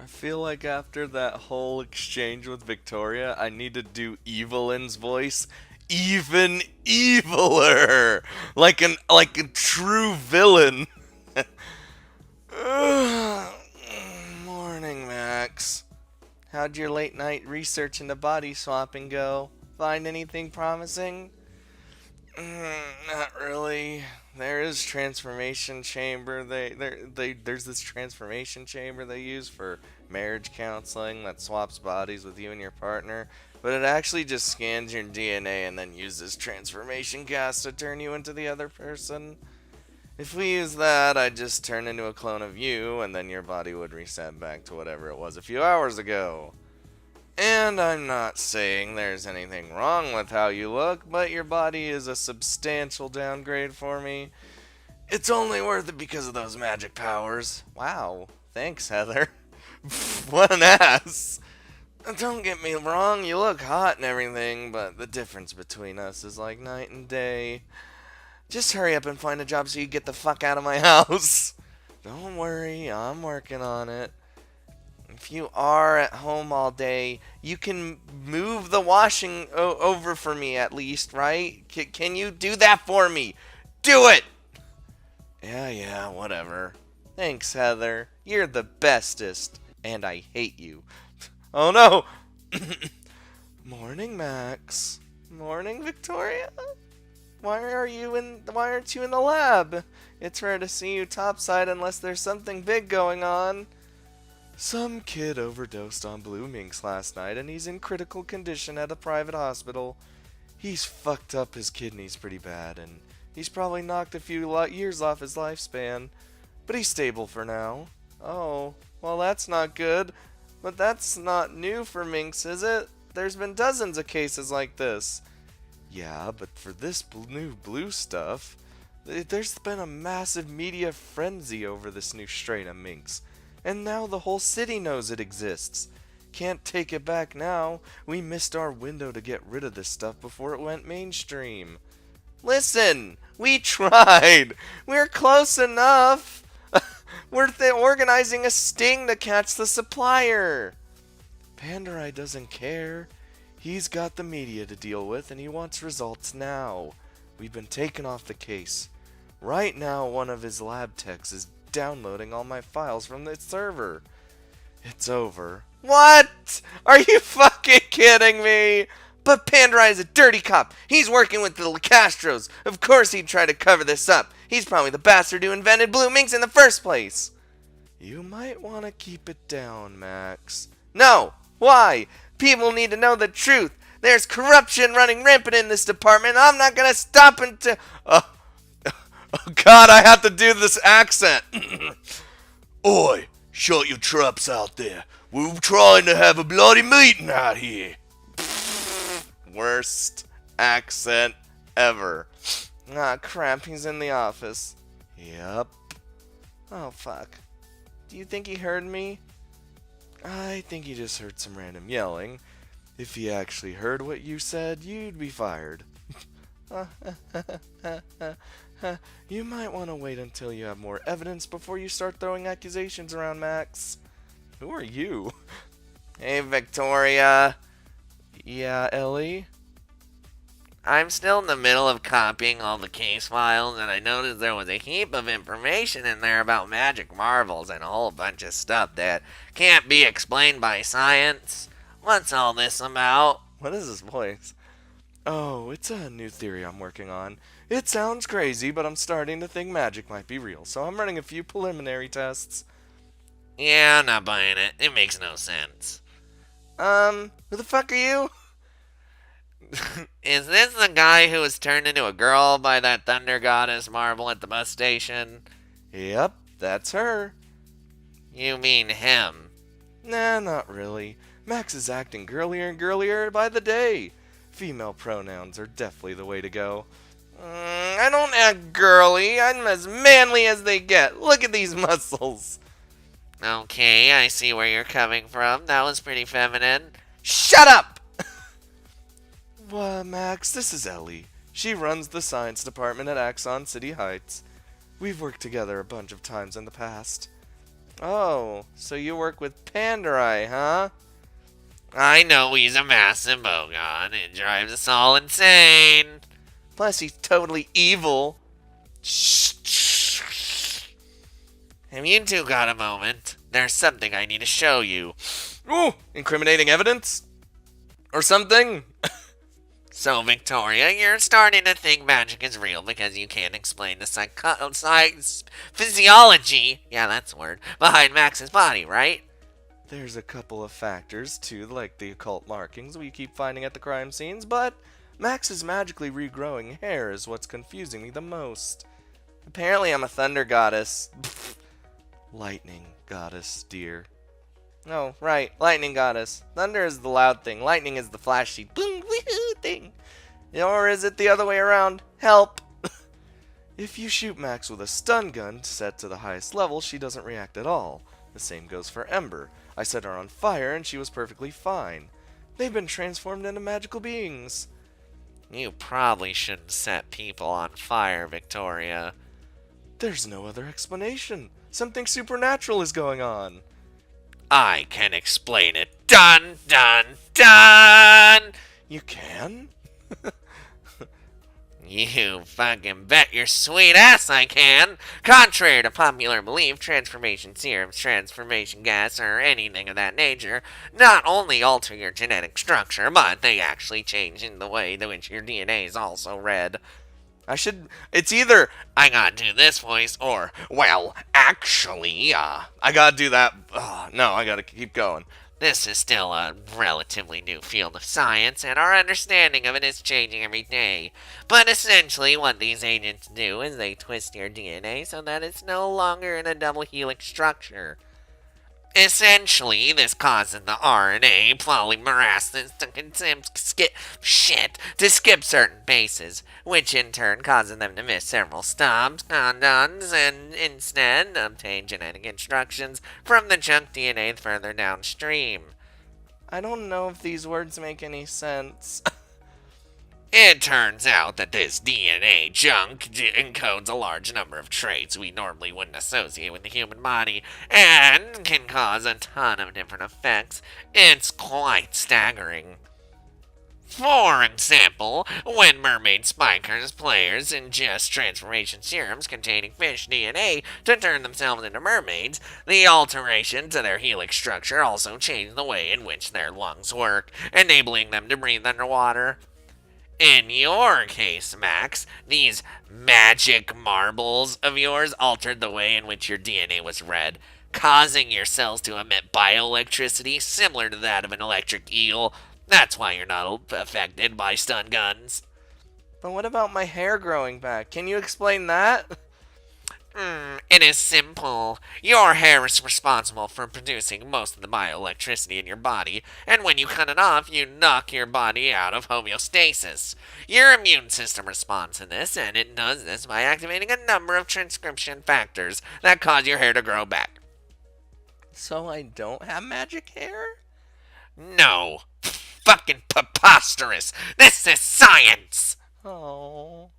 I feel like after that whole exchange with Victoria, I need to do Evelyn's voice even eviler, like a true villain. Morning, Max. How'd your late night research into body swapping go? Find anything promising? Not really. There is transformation chamber. There's this transformation chamber they use for marriage counseling that swaps bodies with you and your partner, but it actually just scans your DNA and then uses transformation gas to turn you into the other person. If we use that, I'd just turn into a clone of you, and then your body would reset back to whatever it was a few hours ago. And I'm not saying there's anything wrong with how you look, but your body is a substantial downgrade for me. It's only worth it because of those magic powers. Wow, thanks, Heather. What an ass. Don't get me wrong, you look hot and everything, but the difference between us is like night and day. Just hurry up and find a job so you get the fuck out of my house. Don't worry, I'm working on it. If you are at home all day, you can move the washing over for me at least, right? Can you do that for me? Do it! Yeah, whatever. Thanks, Heather. You're the bestest. And I hate you. Oh no! Morning, Max. Morning, Victoria. Why aren't you in the lab? It's rare to see you topside unless there's something big going on. Some kid overdosed on blue minks last night and he's in critical condition at a private hospital. He's fucked up his kidneys pretty bad and he's probably knocked a few years off his lifespan. But he's stable for now. Oh, well that's not good. But that's not new for minks, is it? There's been dozens of cases like this. Yeah, but for this new blue stuff, there's been a massive media frenzy over this new strain of minks. And now the whole city knows it exists. Can't take it back now. We missed our window to get rid of this stuff before it went mainstream. Listen, we tried. We're close enough. We're organizing a sting to catch the supplier. Pandarai doesn't care. He's got the media to deal with and he wants results now. We've been taken off the case. Right now, one of his lab techs is downloading all my files from the server. It's over. What? Are you fucking kidding me? But Pandarai is a dirty cop. He's working with the Castros. Of course he'd try to cover this up. He's probably the bastard who invented blue minks in the first place. You might want to keep it down, Max. No! Why? People need to know the truth. There's corruption running rampant in this department. I'm not gonna stop until... Oh God, I have to do this accent. Oi, shut your traps out there. We're trying to have a bloody meeting out here. Worst accent ever. Ah, crap, he's in the office. Yep. Oh, fuck. Do you think he heard me? I think he just heard some random yelling. If he actually heard what you said, you'd be fired. You might want to wait until you have more evidence before you start throwing accusations around, Max. Who are you? Hey, Victoria. Yeah, Ellie? I'm still in the middle of copying all the case files, and I noticed there was a heap of information in there about magic marvels and a whole bunch of stuff that can't be explained by science. What's all this about? What is his voice? Oh, it's a new theory I'm working on. It sounds crazy, but I'm starting to think magic might be real, so I'm running a few preliminary tests. Yeah, I'm not buying it. It makes no sense. Who the fuck are you? Is this the guy who was turned into a girl by that thunder goddess marble at the bus station? Yep, that's her. You mean him? Nah, not really. Max is acting girlier and girlier by the day. Female pronouns are definitely the way to go. I don't act girly. I'm as manly as they get. Look at these muscles. Okay, I see where you're coming from. That was pretty feminine. Shut up! Max, this is Ellie. She runs the science department at Axon City Heights. We've worked together a bunch of times in the past. Oh, so you work with Pandarai, huh? I know he's a massive bogon. It drives us all insane. Plus, he's totally evil. Have you two got a moment? There's something I need to show you. Ooh, incriminating evidence? Or something? So, Victoria, you're starting to think magic is real because you can't explain the physiology, yeah, that's the word, behind Max's body, right? There's a couple of factors, too, like the occult markings we keep finding at the crime scenes, but Max's magically regrowing hair is what's confusing me the most. Apparently I'm a thunder goddess. Lightning goddess, dear. Oh, right, lightning goddess. Thunder is the loud thing, lightning is the flashy boom woohoo thing. Or is it the other way around? Help! If you shoot Max with a stun gun set to the highest level, she doesn't react at all. The same goes for Ember. I set her on fire and she was perfectly fine. They've been transformed into magical beings. You probably shouldn't set people on fire, Victoria. There's no other explanation. Something supernatural is going on. I can explain it. Dun, dun, dun! You can? You fucking bet your sweet ass I can! Contrary to popular belief, transformation serums, transformation gas, or anything of that nature not only alter your genetic structure, but they actually change in the way in which your DNA is also read. It's either, I gotta do this voice, or, well, actually, I gotta do that. No, I gotta keep going. This is still a relatively new field of science, and our understanding of it is changing every day. But essentially, what these agents do is they twist your DNA so that it's no longer in a double helix structure. Essentially, this causes the RNA polymerases to skip certain bases, which in turn causes them to miss several stops, codons, and instead obtain genetic instructions from the junk DNA further downstream. I don't know if these words make any sense. It turns out that this DNA junk encodes a large number of traits we normally wouldn't associate with the human body, and can cause a ton of different effects. It's quite staggering. For example, when mermaid spikers players ingest transformation serums containing fish DNA to turn themselves into mermaids, the alteration to their helix structure also change the way in which their lungs work, enabling them to breathe underwater. In your case, Max, these magic marbles of yours altered the way in which your DNA was read, causing your cells to emit bioelectricity similar to that of an electric eel. That's why you're not affected by stun guns. But what about my hair growing back? Can you explain that? It is simple. Your hair is responsible for producing most of the bioelectricity in your body, and when you cut it off, you knock your body out of homeostasis. Your immune system responds to this, and it does this by activating a number of transcription factors that cause your hair to grow back. So I don't have magic hair? No. Fucking preposterous. This is science. Oh.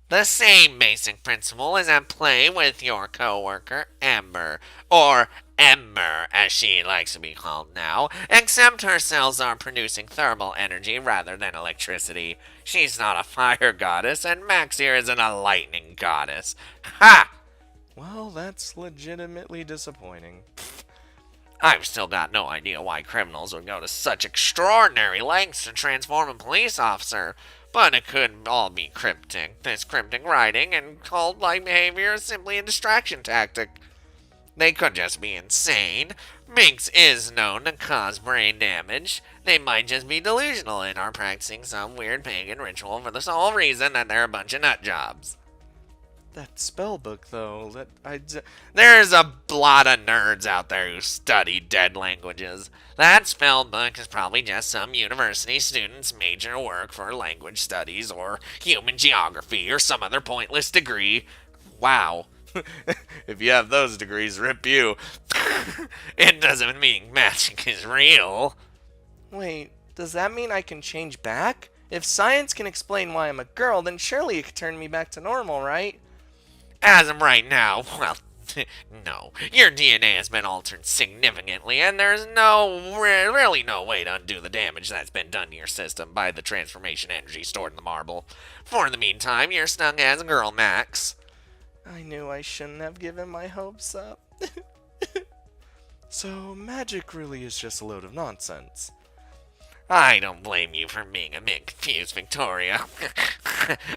The same basic principle is at play with your coworker, Ember, or Ember as she likes to be called now, except her cells are producing thermal energy rather than electricity. She's not a fire goddess, and Max here isn't a lightning goddess. Ha! Well, that's legitimately disappointing. I've still got no idea why criminals would go to such extraordinary lengths to transform a police officer. But it could all be cryptic. This cryptic writing and cult-like behavior is simply a distraction tactic. They could just be insane. Minx is known to cause brain damage. They might just be delusional and are practicing some weird pagan ritual for the sole reason that they're a bunch of nutjobs. That spell book, though, There's a lot of nerds out there who study dead languages. That spell book is probably just some university student's major work for language studies or human geography or some other pointless degree. Wow. If you have those degrees, rip you. It doesn't mean magic is real. Wait, does that mean I can change back? If science can explain why I'm a girl, then surely it could turn me back to normal, right? As of right now, well, No, your DNA has been altered significantly, and there's really no way to undo the damage that's been done to your system by the transformation energy stored in the marble. For the meantime, you're stuck as Girl Max. I knew I shouldn't have given my hopes up. So, magic really is just a load of nonsense. I don't blame you for being a bit confused, Victoria.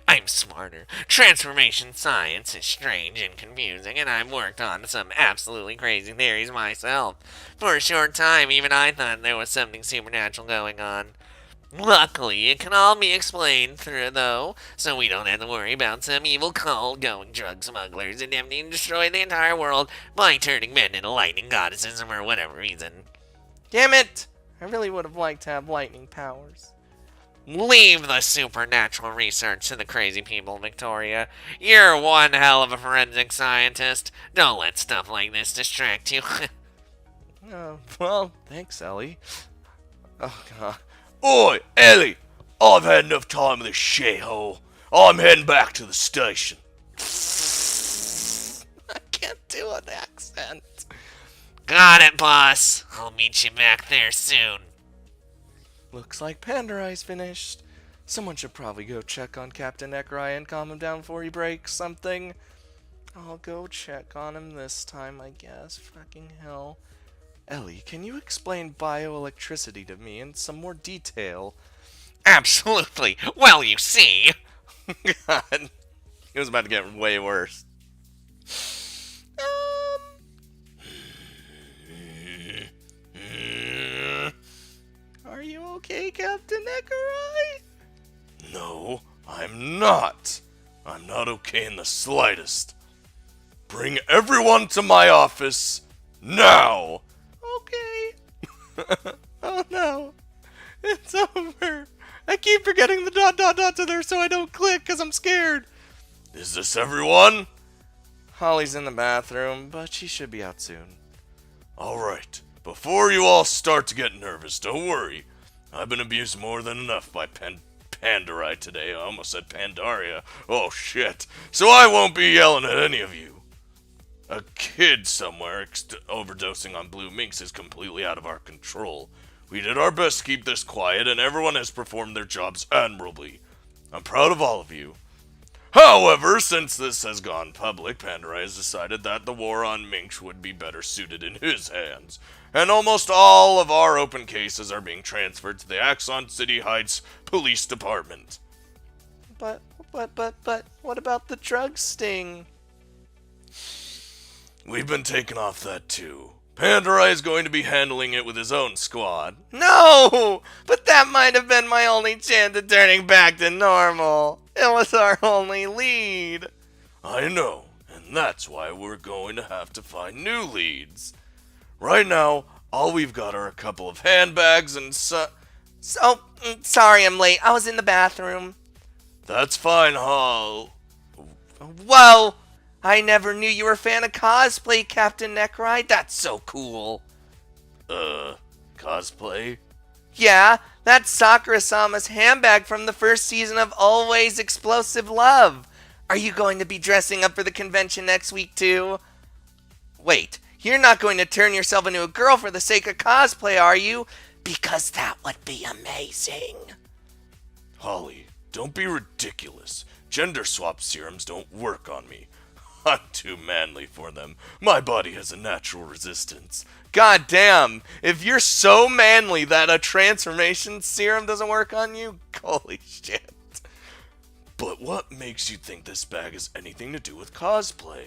I'm smarter. Transformation science is strange and confusing, and I've worked on some absolutely crazy theories myself. For a short time, even I thought there was something supernatural going on. Luckily, it can all be explained through, though, so we don't have to worry about some evil cult going drug smugglers attempting to destroy the entire world by turning men into lightning goddesses for whatever reason. Damn it! I really would have liked to have lightning powers. Leave the supernatural research to the crazy people, Victoria. You're one hell of a forensic scientist. Don't let stuff like this distract you. Oh, well, thanks, Ellie. Oh, God. Oi, Ellie! I've had enough time with this shithole. I'm heading back to the station. I can't do an accent. Got it, boss. I'll meet you back there soon. Looks like Pandorai's finished. Someone should probably go check on Captain Ekrai and calm him down before he breaks something. I'll go check on him this time, I guess. Fucking hell. Ellie, can you explain bioelectricity to me in some more detail? Absolutely. Well, you see. God. It was about to get way worse. Are you okay, Captain Ekrai? No, I'm not. I'm not okay in the slightest. Bring everyone to my office now. Okay. Oh no. It's over. I keep forgetting the ... to there so I don't click because I'm scared. Is this everyone? Holly's in the bathroom, but she should be out soon. Alright, before you all start to get nervous, don't worry. I've been abused more than enough by Pandarai today. I almost said Pandaria. Oh shit. So I won't be yelling at any of you. A kid somewhere overdosing on blue minks is completely out of our control. We did our best to keep this quiet, and everyone has performed their jobs admirably. I'm proud of all of you. However, since this has gone public, Pandarai has decided that the war on minks would be better suited in his hands, and almost all of our open cases are being transferred to the Axon City Heights Police Department. But, what about the drug sting? We've been taking off that too. Pandarai is going to be handling it with his own squad. No! But that might have been my only chance at turning back to normal. It was our only lead. I know, and that's why we're going to have to find new leads. Right now, all we've got are a couple of handbags and Sorry I'm late. I was in the bathroom. That's fine, Hall. Whoa! I never knew you were a fan of cosplay, Captain Ekrai. That's so cool. Cosplay? Yeah, that's Sakura-sama's handbag from the first season of Always Explosive Love. Are you going to be dressing up for the convention next week, too? Wait, you're not going to turn yourself into a girl for the sake of cosplay, are you? Because that would be amazing. Holly, don't be ridiculous. Gender swap serums don't work on me. I'm too manly for them. My body has a natural resistance. God damn, if you're so manly that a transformation serum doesn't work on you, holy shit. But what makes you think this bag has anything to do with cosplay?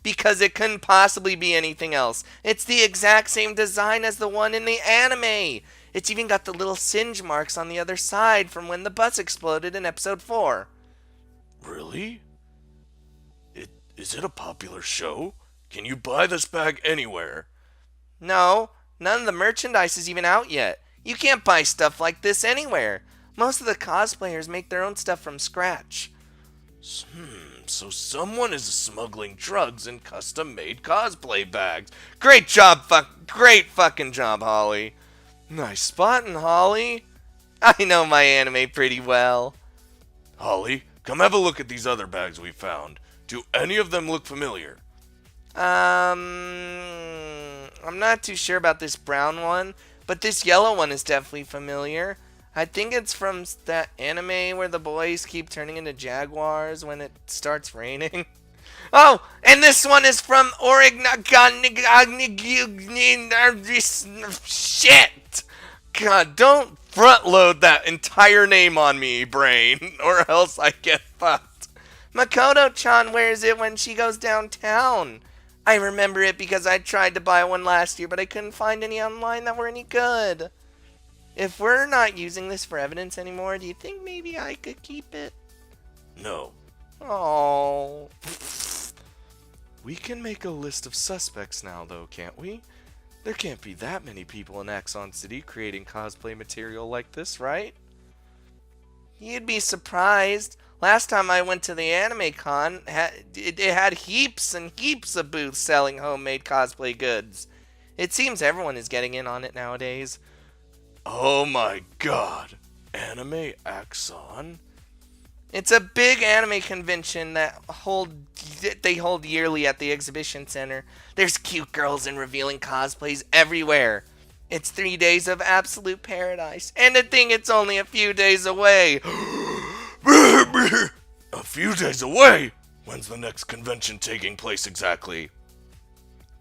Because it couldn't possibly be anything else. It's the exact same design as the one in the anime. It's even got the little singe marks on the other side from when the bus exploded in episode 4. Really? Is it a popular show? Can you buy this bag anywhere? No, none of the merchandise is even out yet. You can't buy stuff like this anywhere. Most of the cosplayers make their own stuff from scratch. So someone is smuggling drugs in custom-made cosplay bags. Great job, great fucking job, Holly. Nice spotting, Holly. I know my anime pretty well. Holly, come have a look at these other bags we found. Do any of them look familiar? I'm not too sure about this brown one, but this yellow one is definitely familiar. I think it's from that anime where the boys keep turning into jaguars when it starts raining. Oh, and this one is from Shit! God, don't front load that entire name on me, brain, or else I get fucked. Makoto-chan wears it when she goes downtown. I remember it because I tried to buy one last year, but I couldn't find any online that were any good. If we're not using this for evidence anymore, do you think maybe I could keep it? No. Oh. We can make a list of suspects now, though, can't we? There can't be that many people in Axon City creating cosplay material like this, right? You'd be surprised. Last time I went to the anime con, it had heaps and heaps of booths selling homemade cosplay goods. It seems everyone is getting in on it nowadays. Oh my god. Anime Axon? It's a big anime convention that they hold yearly at the exhibition center. There's cute girls and revealing cosplays everywhere. It's 3 days of absolute paradise. And to think it's only a few days away. A few days away? When's the next convention taking place exactly?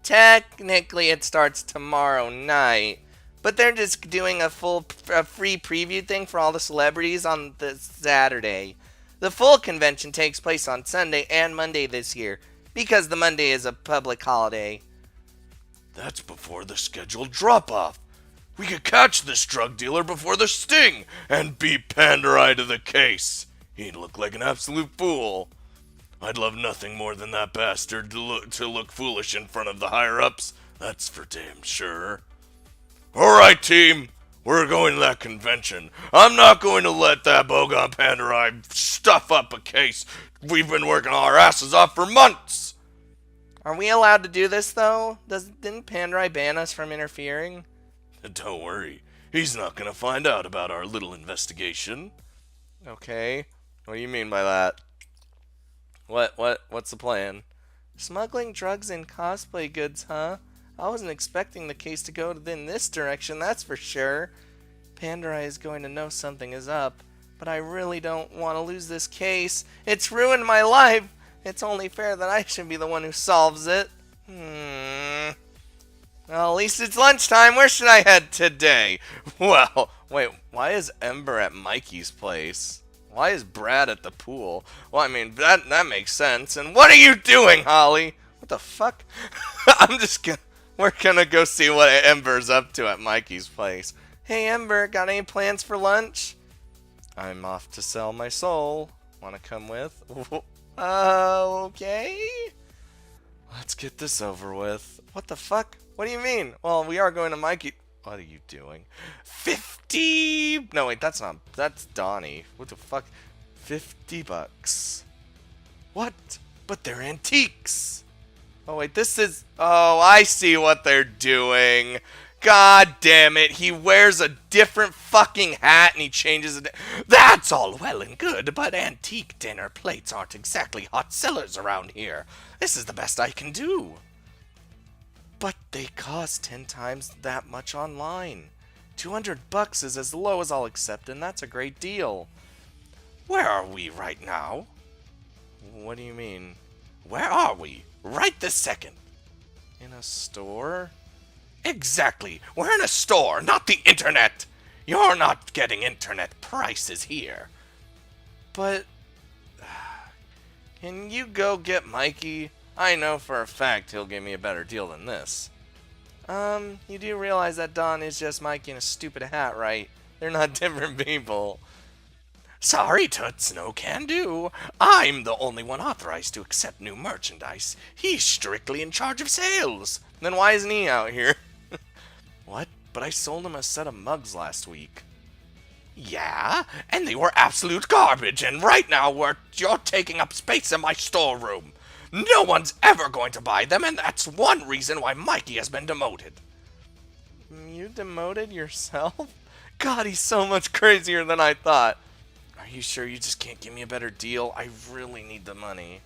Technically, it starts tomorrow night. But they're just doing a free preview thing for all the celebrities on the Saturday. The full convention takes place on Sunday and Monday this year, because the Monday is a public holiday. That's before the scheduled drop-off. We could catch this drug dealer before the sting and beat Pandarai to the case. He'd look like an absolute fool. I'd love nothing more than that bastard to look foolish in front of the higher-ups. That's for damn sure. Alright, team. We're going to that convention. I'm not going to let that Bogon Pandarai stuff up a case we've been working our asses off for months. Are we allowed to do this, though? Didn't Pandarai ban us from interfering? Don't worry. He's not going to find out about our little investigation. Okay. What do you mean by that? What's the plan? Smuggling drugs and cosplay goods, huh? I wasn't expecting the case to go in this direction, that's for sure. Pandarai is going to know something is up, but I really don't want to lose this case. It's ruined my life. It's only fair that I should be the one who solves it. Well, at least it's lunchtime. Where should I head today? Well, wait, why is Ember at Mikey's place? Why is Brad at the pool? Well, I mean, that makes sense. And what are you doing, Holly? What the fuck? We're gonna go see what Ember's up to at Mikey's place. Hey, Ember, got any plans for lunch? I'm off to sell my soul. Wanna come with? Okay. Let's get this over with. What the fuck? What do you mean? Well, we are going to Mikey. What are you doing? 50! No, wait, that's Donnie. What the fuck? 50 bucks. What? But they're antiques. Oh, wait, this is... Oh, I see what they're doing. God damn it, he wears a different fucking hat and he changes it. That's all well and good, but antique dinner plates aren't exactly hot sellers around here. This is the best I can do. But they cost 10 times that much online. 200 bucks is as low as I'll accept, and that's a great deal. Where are we right now? What do you mean? Where are we? Right this second. In a store? Exactly. We're in a store, not the internet. You're not getting internet prices here. But... Can you go get Mikey? I know for a fact he'll give me a better deal than this. You do realize that Don is just Mikey in a stupid hat, right? They're not different people. Sorry, Toots, no can do. I'm the only one authorized to accept new merchandise. He's strictly in charge of sales. Then why isn't he out here? What? But I sold him a set of mugs last week. Yeah, and they were absolute garbage, and right now you're taking up space in my storeroom. No one's ever going to buy them, and that's one reason why Mikey has been demoted. You demoted yourself? God, he's so much crazier than I thought. Are you sure you just can't give me a better deal? I really need the money.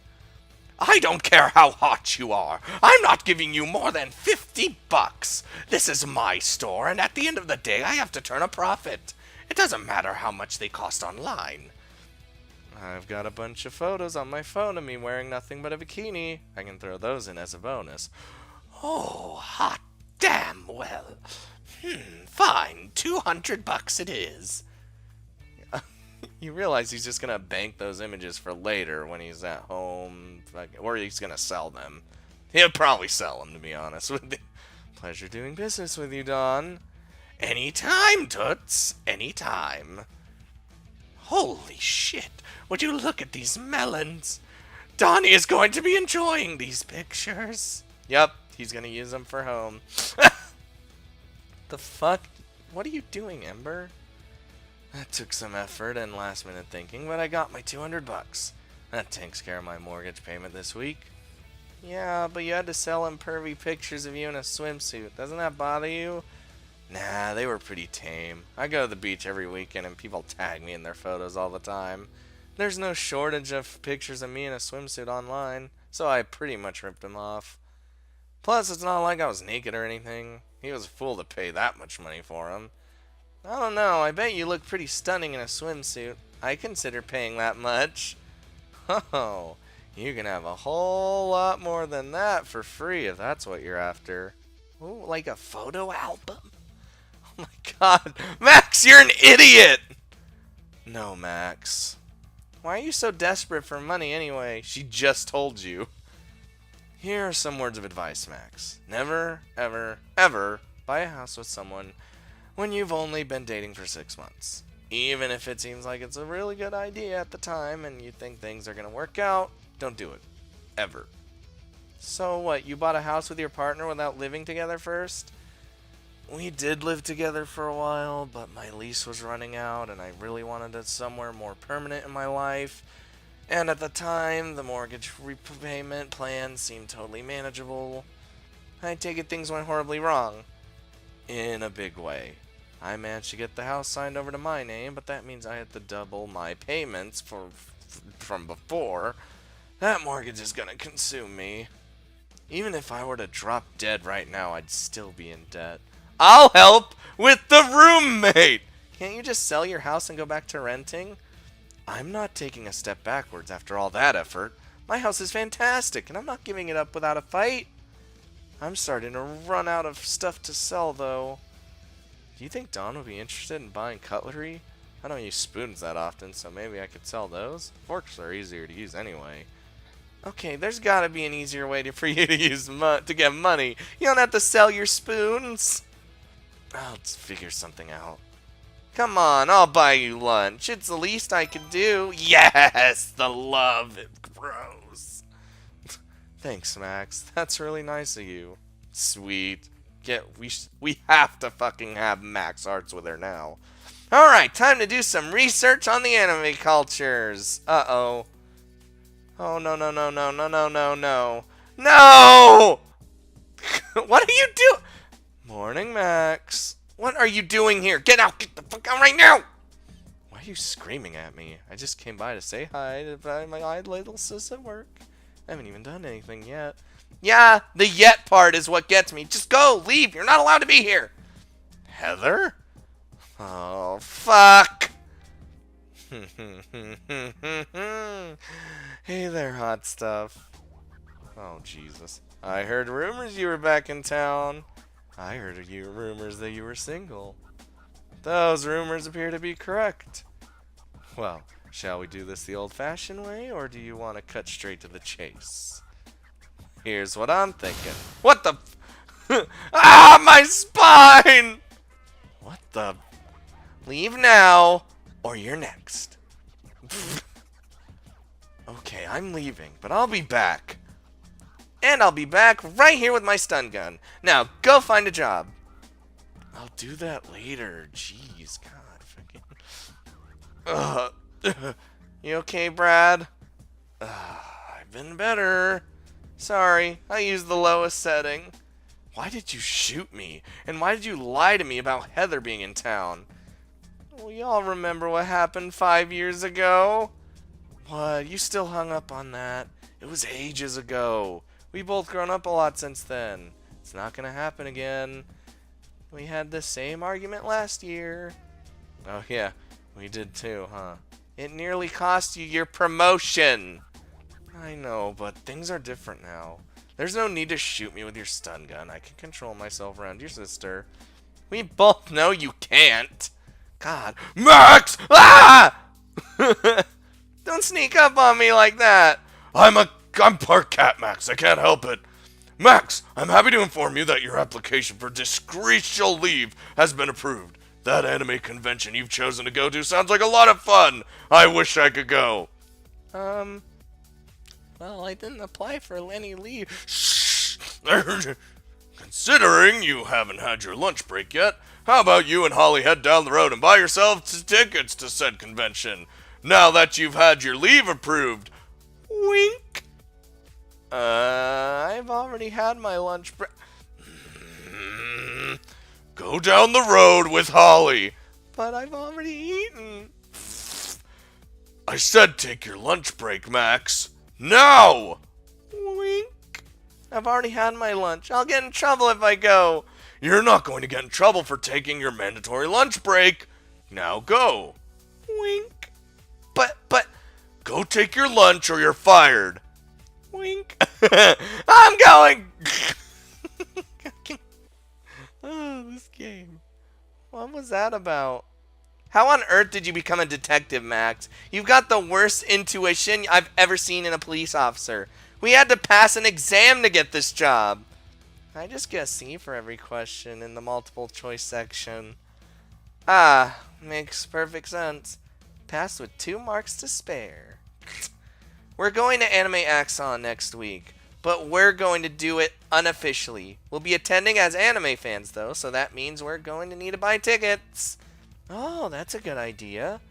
I don't care how hot you are. I'm not giving you more than $50. This is my store, and at the end of the day, I have to turn a profit. It doesn't matter how much they cost online. I've got a bunch of photos on my phone of me wearing nothing but a bikini. I can throw those in as a bonus. Oh, hot damn well. Fine, $200 it is. You realize he's just gonna bank those images for later when he's at home, or he's gonna sell them. He'll probably sell them, to be honest with you. Pleasure doing business with you, Don. Anytime, Toots. Anytime. Holy shit. Would you look at these melons? Donnie is going to be enjoying these pictures. Yep, he's gonna use them for home. The fuck? What are you doing, Ember? That took some effort and last minute thinking, but I got my $200. That takes care of my mortgage payment this week. Yeah, but you had to sell him pervy pictures of you in a swimsuit. Doesn't that bother you? Nah, they were pretty tame. I go to the beach every weekend and people tag me in their photos all the time. There's no shortage of pictures of me in a swimsuit online, so I pretty much ripped him off. Plus, it's not like I was naked or anything. He was a fool to pay that much money for him. I don't know, I bet you look pretty stunning in a swimsuit. I consider paying that much. Oh, you can have a whole lot more than that for free if that's what you're after. Ooh, like a photo album? Oh my god, Max, you're an idiot! No, Max. Why are you so desperate for money anyway? She just told you. Here are some words of advice, Max. Never, ever, ever buy a house with someone when you've only been dating for 6 months. Even if it seems like it's a really good idea at the time and you think things are going to work out, don't do it. Ever. So what, you bought a house with your partner without living together first? We did live together for a while, but my lease was running out and I really wanted it somewhere more permanent in my life. And at the time, the mortgage repayment plan seemed totally manageable. I take it things went horribly wrong. In a big way. I managed to get the house signed over to my name, but that means I had to double my payments from before. That mortgage is gonna consume me. Even if I were to drop dead right now, I'd still be in debt. I'll help with the roommate! Can't you just sell your house and go back to renting? I'm not taking a step backwards after all that effort. My house is fantastic, and I'm not giving it up without a fight. I'm starting to run out of stuff to sell, though. Do you think Dawn would be interested in buying cutlery? I don't use spoons that often, so maybe I could sell those. Forks are easier to use anyway. Okay, there's gotta be an easier way for you to use to get money. You don't have to sell your spoons. I'll just figure something out. Come on, I'll buy you lunch. It's the least I could do. Yes, the love, it grows. Thanks, Max. That's really nice of you. Sweet. We have to fucking have Max Arts with her now. Alright, time to do some research on the anime cultures. Uh-oh. Oh, no, no, no, no, no, no, no, no. No! What are you doing? Morning, Max. What are you doing here? Get out! Get the fuck out right now! Why are you screaming at me? I just came by to say hi to my little sis at work. I haven't even done anything yet. Yeah, the yet part is what gets me. Just go, leave. You're not allowed to be here. Heather? Oh, fuck. Hey there, hot stuff. Oh, Jesus. I heard rumors you were back in town. I heard rumors that you were single. Those rumors appear to be correct. Well, shall we do this the old-fashioned way, or do you want to cut straight to the chase? Here's what I'm thinking. What the ah, my spine! What the? Leave now, or you're next. Okay, I'm leaving, but I'll be back. And I'll be back right here with my stun gun. Now, go find a job. I'll do that later. Jeez, God, fucking. You okay, Brad? I've been better. Sorry, I used the lowest setting. Why did you shoot me? And why did you lie to me about Heather being in town? Well, y'all remember what happened 5 years ago? What, you still hung up on that? It It was ages ago. We both grown up a lot since then. It's not gonna happen again. We had the same argument last year. Oh yeah, we did too, huh? It nearly cost you your promotion. I know, but things are different now. There's no need to shoot me with your stun gun. I can control myself around your sister. We both know you can't. God. Max! Ah! Don't sneak up on me like that. I'm part cat, Max. I can't help it. Max, I'm happy to inform you that your application for discretional leave has been approved. That anime convention you've chosen to go to sounds like a lot of fun. I wish I could go. Well, I didn't apply for any leave. Shh. Considering you haven't had your lunch break yet, how about you and Holly head down the road and buy yourselves tickets to said convention? Now that you've had your leave approved. Wink. I've already had my lunch break. Go down the road with Holly. But I've already eaten. I said take your lunch break, Max. Now! Wink. I've already had my lunch. I'll get in trouble if I go. You're not going to get in trouble for taking your mandatory lunch break. Now go. Wink. But... Go take your lunch or you're fired. Wink. I'm going! Oh, this game. What was that about? How on earth did you become a detective, Max? You've got the worst intuition I've ever seen in a police officer. We had to pass an exam to get this job. I just get a C for every question in the multiple choice section. Ah, makes perfect sense. Passed with 2 marks to spare. We're going to Anime Axon next week, but we're going to do it unofficially. We'll be attending as anime fans, though, so that means we're going to need to buy tickets. Oh, that's a good idea.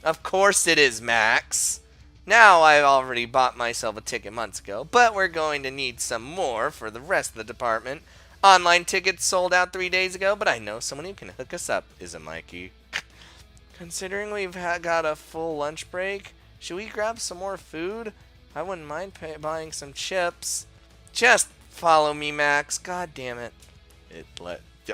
Of course it is, Max. Now, I already bought myself a ticket months ago, but we're going to need some more for the rest of the department. Online tickets sold out 3 days ago, but I know someone who can hook us up, isn't Mikey? Considering we've got a full lunch break, should we grab some more food? I wouldn't mind buying some chips. Just follow me, Max. God damn it.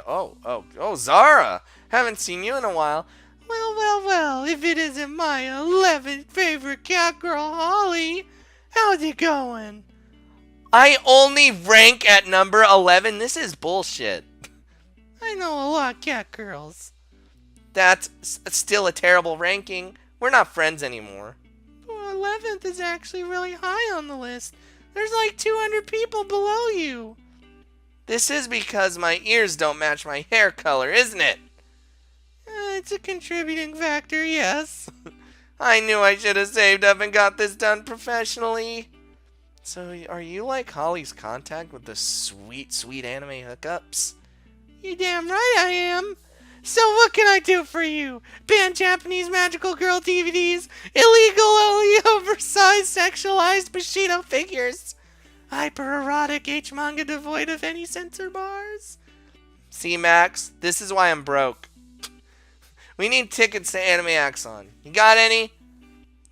Oh, Zara! Haven't seen you in a while. Well, if it isn't my 11th favorite cat girl, Holly. How's it going? I only rank at number 11? This is bullshit. I know a lot of cat girls. That's still a terrible ranking. We're not friends anymore. 11th is actually really high on the list. There's like 200 people below you. This is because my ears don't match my hair color, isn't it? It's a contributing factor, yes. I knew I should have saved up and got this done professionally. So, are you like Holly's contact with the sweet, sweet anime hookups? You damn right I am. So what can I do for you? Ban Japanese magical girl DVDs, illegally oversized sexualized Bushido figures, hyper-erotic H-manga devoid of any censor bars. See, Max, this is why I'm broke. We need tickets to Anime Axon. You got any?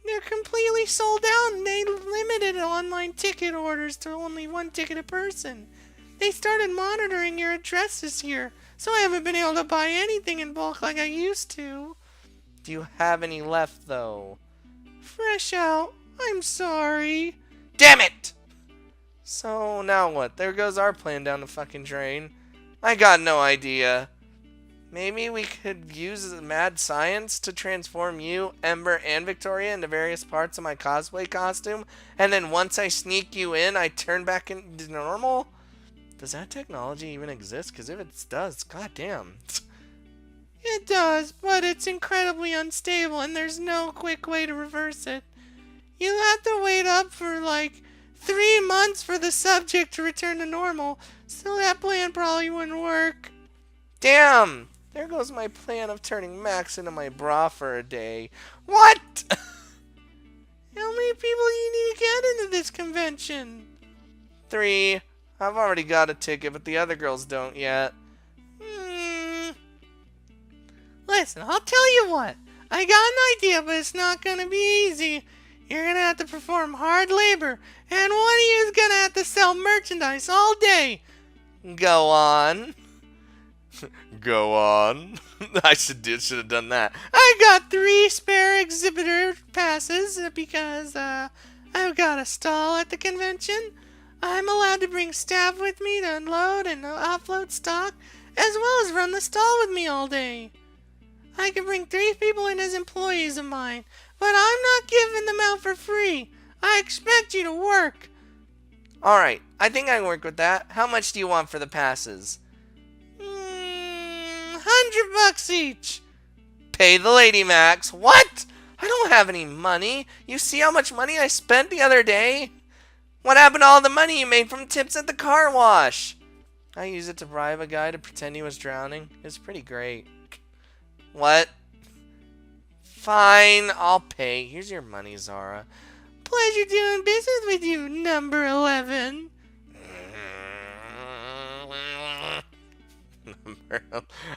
They're completely sold out and they limited online ticket orders to only 1 ticket a person. They started monitoring your address this year, so I haven't been able to buy anything in bulk like I used to. Do you have any left, though? Fresh out. I'm sorry. Damn it! So, now what? There goes our plan down the fucking drain. I got no idea. Maybe we could use mad science to transform you, Ember, and Victoria into various parts of my cosplay costume, and then once I sneak you in, I turn back into normal? Does that technology even exist? Because if it does, goddamn. It does, but it's incredibly unstable, and there's no quick way to reverse it. You'll have to wait up for like 3 months for the subject to return to normal, so that plan probably wouldn't work. Damn! There goes my plan of turning Max into my bra for a day. What? How many people do you need to get into this convention? 3. I've already got a ticket, but the other girls don't yet. Listen, I'll tell you what. I got an idea, but it's not gonna be easy. You're gonna have to perform hard labor, and one of you is gonna have to sell merchandise all day. Go on. Go on. I should have done that. I got 3 spare exhibitor passes because I've got a stall at the convention. I'm allowed to bring staff with me to unload and offload stock, as well as run the stall with me all day. I can bring 3 people in as employees of mine, but I'm not giving them out for free. I expect you to work. Alright, I think I can work with that. How much do you want for the passes? $100 each. Pay the lady, Max. What? I don't have any money. You see how much money I spent the other day? What happened to all the money you made from tips at the car wash? I used it to bribe a guy to pretend he was drowning. It was pretty great. What? Fine, I'll pay. Here's your money, Zara. Pleasure doing business with you, number 11.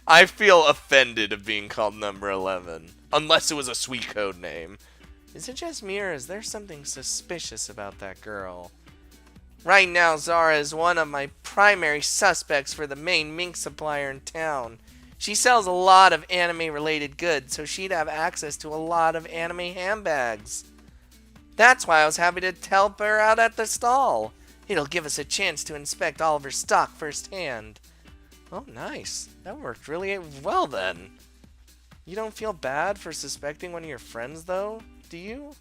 I feel offended of being called number 11. Unless it was a sweet code name. Is it just me, or is there something suspicious about that girl? Right now, Zara is one of my primary suspects for the main mink supplier in town. She sells a lot of anime-related goods, so she'd have access to a lot of anime handbags. That's why I was happy to help her out at the stall. It'll give us a chance to inspect all of her stock firsthand. Oh, nice. That worked really well then. You don't feel bad for suspecting one of your friends, though, do you?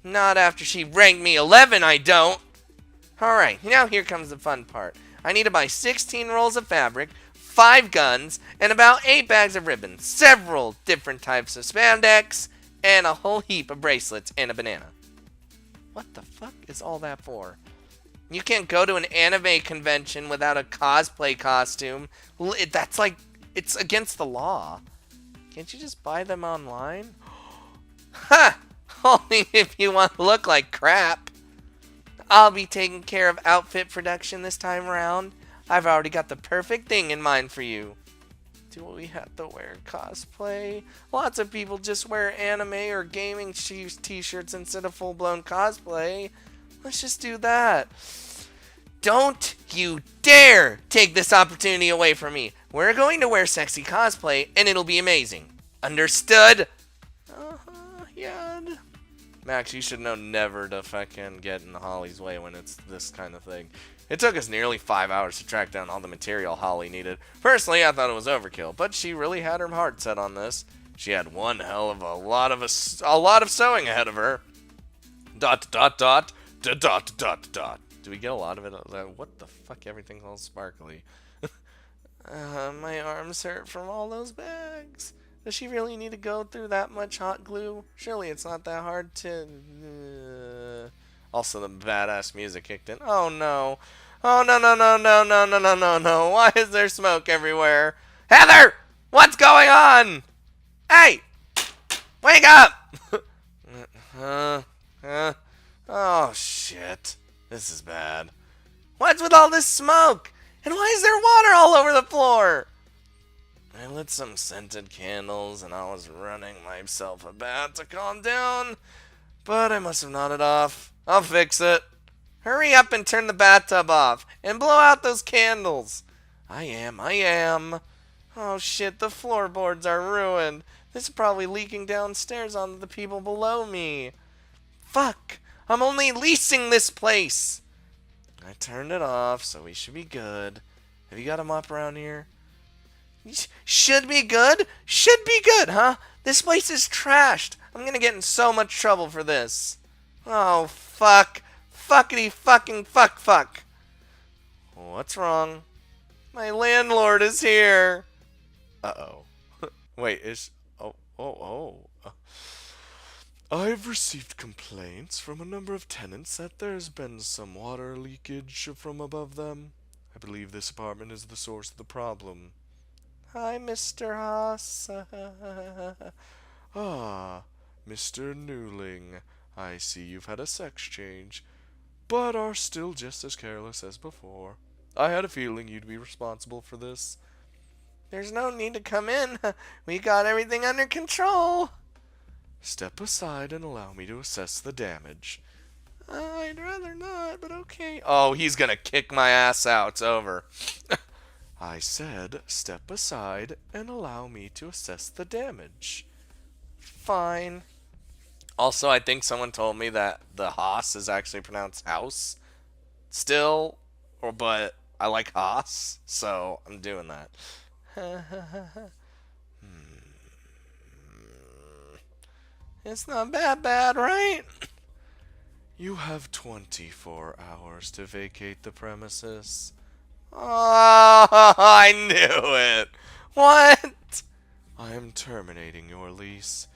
Not after she ranked me 11, I don't. Alright, now here comes the fun part. I need to buy 16 rolls of fabric, 5 guns, and about 8 bags of ribbon, several different types of spandex, and a whole heap of bracelets and a banana. What the fuck is all that for? You can't go to an anime convention without a cosplay costume. That's like, it's against the law. Can't you just buy them online? Ha! Only if you want to look like crap. I'll be taking care of outfit production this time around. I've already got the perfect thing in mind for you. Do we have to wear cosplay? Lots of people just wear anime or gaming t-shirts instead of full-blown cosplay. Let's just do that. Don't you dare take this opportunity away from me. We're going to wear sexy cosplay, and it'll be amazing. Understood? Yeah. Max, you should know never to fucking get in Holly's way when it's this kind of thing. It took us nearly 5 hours to track down all the material Holly needed. Personally, I thought it was overkill, but she really had her heart set on this. She had one hell of a lot of sewing ahead of her. ... Do we get a lot of it? What the fuck? Everything's all sparkly. My arms hurt from all those bags. Does she really need to go through that much hot glue? Surely it's not that hard to... Also, the badass music kicked in. Oh no. Oh no, no, no, no, no, no, no, no, no. Why is there smoke everywhere? Heather! What's going on? Hey! Wake up! Oh shit. This is bad. What's with all this smoke? And why is there water all over the floor? I lit some scented candles and I was running myself a bath to calm down, but I must have nodded off. I'll fix it. Hurry up and turn the bathtub off and blow out those candles. I am. Oh shit, the floorboards are ruined. This is probably leaking downstairs onto the people below me. Fuck, I'm only leasing this place. I turned it off, so we should be good. Have you got a mop around here? Should be good? Should be good, huh? This place is trashed. I'm gonna get in so much trouble for this. Oh, fuck. Fuckity fucking fuck. What's wrong? My landlord is here. Uh-oh. Wait, I've received complaints from a number of tenants that there's been some water leakage from above them. I believe this apartment is the source of the problem. Hi, Mr. Haas. Ah, Mr. Newling. I see you've had a sex change, but are still just as careless as before. I had a feeling you'd be responsible for this. There's no need to come in. We got everything under control. Step aside and allow me to assess the damage. I'd rather not, but okay. Oh, he's gonna kick my ass out. It's over. I said, step aside and allow me to assess the damage. Fine. Also, I think someone told me that the Haas is actually pronounced house. Still, but I like Haas, so I'm doing that. It's not bad, right? You have 24 hours to vacate the premises. Oh, I knew it. What? I am terminating your lease.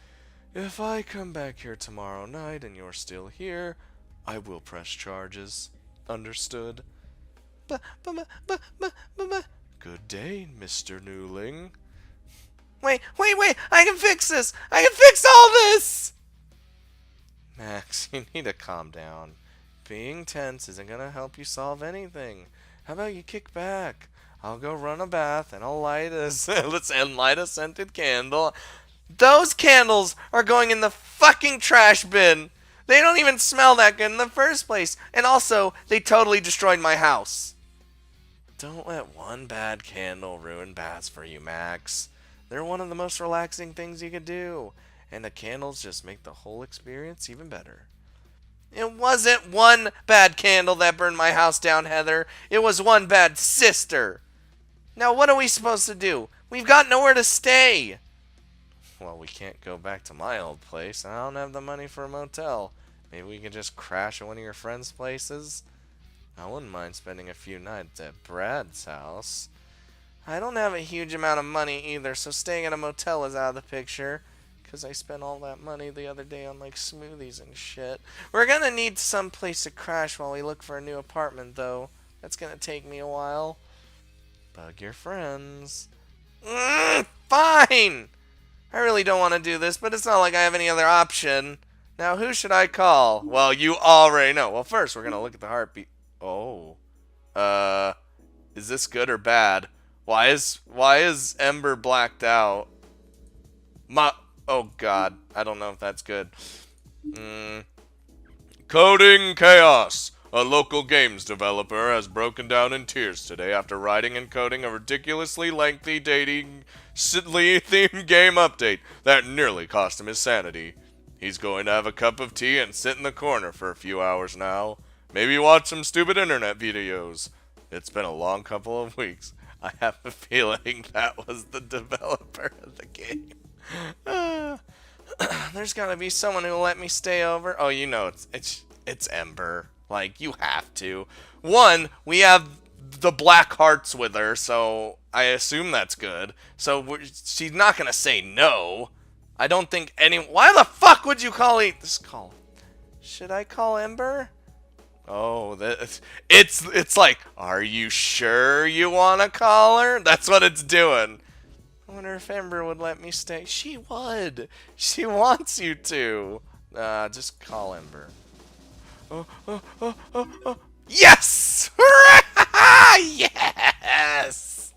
If I come back here tomorrow night and you're still here, I will press charges. Understood? Good day, Mr. Newling. Wait, I can fix this! I can fix all this! Max, you need to calm down. Being tense isn't gonna help you solve anything. How about you kick back? I'll go run a bath and I'll light a light a scented candle. Those candles are going in the fucking trash bin. They don't even smell that good in the first place. And also, they totally destroyed my house. Don't let one bad candle ruin baths for you, Max. They're one of the most relaxing things you could do. And the candles just make the whole experience even better. It wasn't one bad candle that burned my house down, Heather. It was one bad sister. Now, what are we supposed to do? We've got nowhere to stay. Well, we can't go back to my old place. I don't have the money for a motel. Maybe we can just crash at one of your friends' places? I wouldn't mind spending a few nights at Brad's house. I don't have a huge amount of money either, so staying at a motel is out of the picture. Because I spent all that money the other day on, like, smoothies and shit. We're gonna need some place to crash while we look for a new apartment, though. That's gonna take me a while. Bug your friends. Fine! I really don't want to do this, but it's not like I have any other option. Now, who should I call? Well, you already know. Well, first, we're gonna look at the heartbeat. Oh. Is this good or bad? Why is Ember blacked out? Oh god, I don't know if that's good. Coding Chaos. A local games developer has broken down in tears today after writing and coding a ridiculously lengthy dating-themed game update that nearly cost him his sanity. He's going to have a cup of tea and sit in the corner for a few hours now. Maybe watch some stupid internet videos. It's been a long couple of weeks. I have a feeling that was the developer of the game. There's gotta be someone who'll let me stay over. Oh, you know, it's Ember. Like, you have to. One, we have the black hearts with her, so I assume that's good. So she's not gonna say no. I don't think any. Why the fuck would you call this call? Should I call Ember? Oh, it's like, are you sure you want to call her? That's what it's doing. I wonder if Ember would let me stay. She would. She wants you to. Just call Ember. Yes! Yes!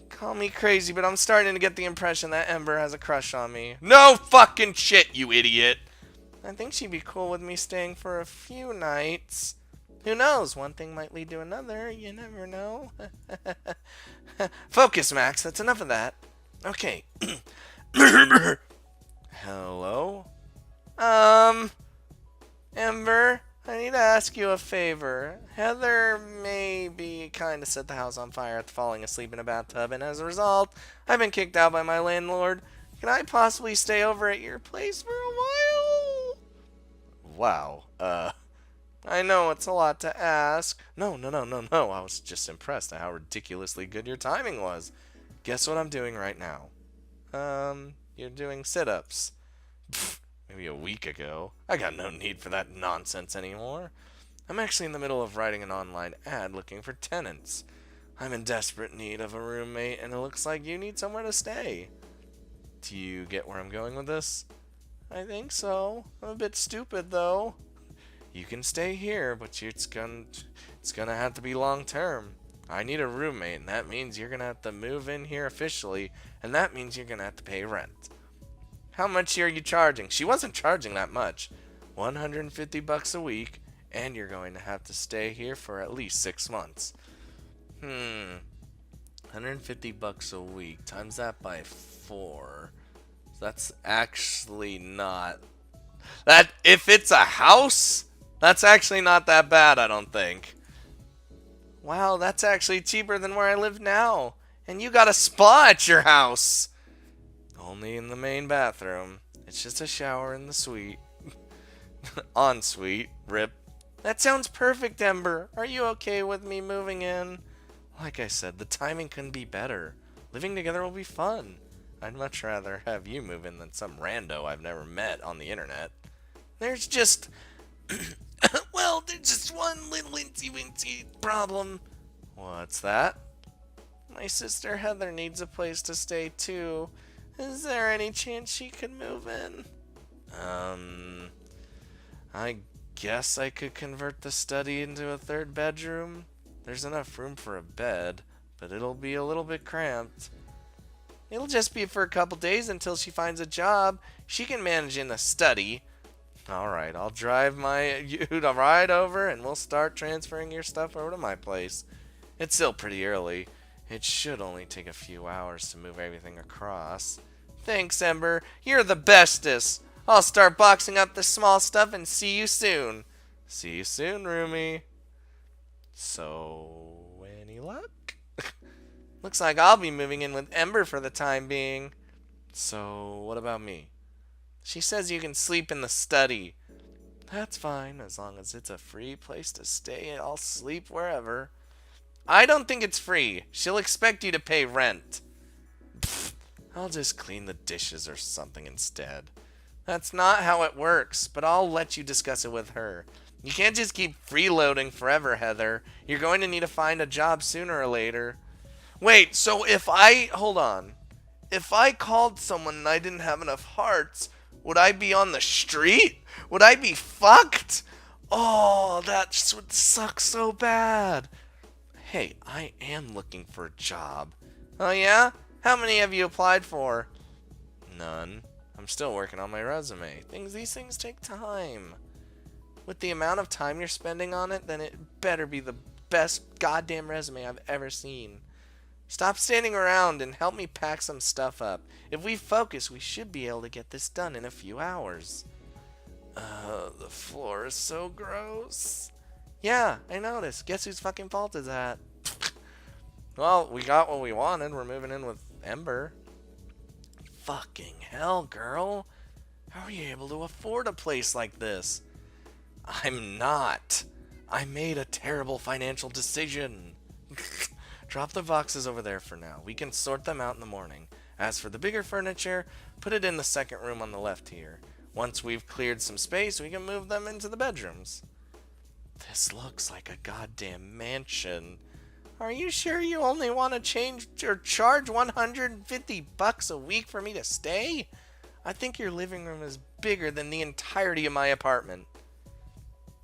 Call me crazy, but I'm starting to get the impression that Ember has a crush on me. No fucking shit, you idiot! I think she'd be cool with me staying for a few nights. Who knows? One thing might lead to another. You never know. Focus, Max. That's enough of that. Okay. Hello? Ember, I need to ask you a favor. Heather maybe kind of set the house on fire after falling asleep in a bathtub, and as a result, I've been kicked out by my landlord. Can I possibly stay over at your place for a while? Wow. I know it's a lot to ask. No. I was just impressed at how ridiculously good your timing was. Guess what I'm doing right now? You're doing sit-ups. Maybe a week ago. I got no need for that nonsense anymore. I'm actually in the middle of writing an online ad looking for tenants. I'm in desperate need of a roommate, and it looks like you need somewhere to stay. Do you get where I'm going with this? I think so. I'm a bit stupid, though. You can stay here, but it's gonna have to be long term. I need a roommate, and that means you're gonna have to move in here officially, and that means you're gonna have to pay rent. How much are you charging? She wasn't charging that much. $150 a week, and you're going to have to stay here for at least 6 months. $150 a week. Times that by 4. That's actually not... That, if it's a house, that's actually not that bad, I don't think. Wow, that's actually cheaper than where I live now. And you got a spa at your house. Only in the main bathroom. It's just a shower in the suite. Ensuite. Rip. That sounds perfect, Ember. Are you okay with me moving in? Like I said, the timing couldn't be better. Living together will be fun. I'd much rather have you move in than some rando I've never met on the internet. There's just... well, there's just one little incy-wincy problem. What's that? My sister Heather needs a place to stay too. Is there any chance she could move in? I guess I could convert the study into a 3rd bedroom. There's enough room for a bed, but it'll be a little bit cramped. It'll just be for a couple days until she finds a job. She can manage in the study. Alright, I'll drive you to ride over and we'll start transferring your stuff over to my place. It's still pretty early. It should only take a few hours to move everything across. Thanks, Ember. You're the bestest. I'll start boxing up the small stuff and see you soon. See you soon, roomie. So, any luck? Looks like I'll be moving in with Ember for the time being. So, what about me? She says you can sleep in the study. That's fine, as long as it's a free place to stay. I'll sleep wherever. I don't think it's free. She'll expect you to pay rent. Pfft, I'll just clean the dishes or something instead. That's not how it works, but I'll let you discuss it with her. You can't just keep freeloading forever, Heather. You're going to need to find a job sooner or later. Wait, so hold on. If I called someone and I didn't have enough hearts, would I be on the street? Would I be fucked? Oh, that would suck so bad. Hey, I am looking for a job. Oh yeah? How many have you applied for? None. I'm still working on my resume. These things take time. With the amount of time you're spending on it, then it better be the best goddamn resume I've ever seen. Stop standing around and help me pack some stuff up. If we focus, we should be able to get this done in a few hours. The floor is so gross. Yeah, I noticed. Guess whose fucking fault is that? Well, we got what we wanted. We're moving in with Ember. Fucking hell, girl. How are you able to afford a place like this? I'm not. I made a terrible financial decision. Drop the boxes over there for now. We can sort them out in the morning. As for the bigger furniture, put it in the 2nd room on the left here. Once we've cleared some space, we can move them into the bedrooms. This looks like a goddamn mansion. Are you sure you only want to charge $150 a week for me to stay? I think your living room is bigger than the entirety of my apartment.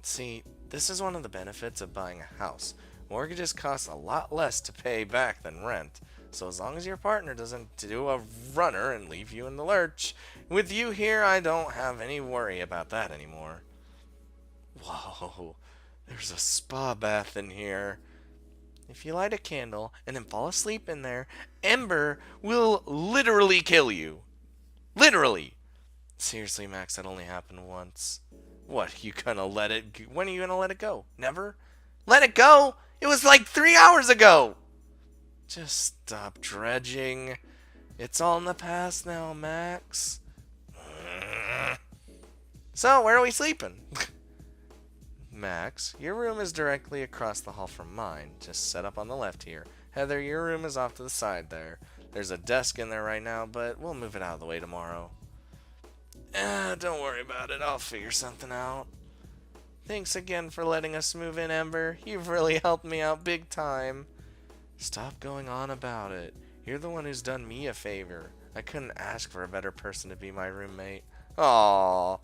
See, this is one of the benefits of buying a house. Mortgages cost a lot less to pay back than rent. So as long as your partner doesn't do a runner and leave you in the lurch, with you here, I don't have any worry about that anymore. Whoa, there's a spa bath in here. If you light a candle and then fall asleep in there, Ember will literally kill you. Literally. Seriously, Max, that only happened once. What, you gonna let it... When are you gonna let it go? Never? Let it go? It was like 3 hours ago! Just stop dredging. It's all in the past now, Max. So, where are we sleeping? Max, your room is directly across the hall from mine. Just set up on the left here. Heather, your room is off to the side there. There's a desk in there right now, but we'll move it out of the way tomorrow. Don't worry about it. I'll figure something out. Thanks again for letting us move in, Ember. You've really helped me out big time. Stop going on about it. You're the one who's done me a favor. I couldn't ask for a better person to be my roommate. Aww.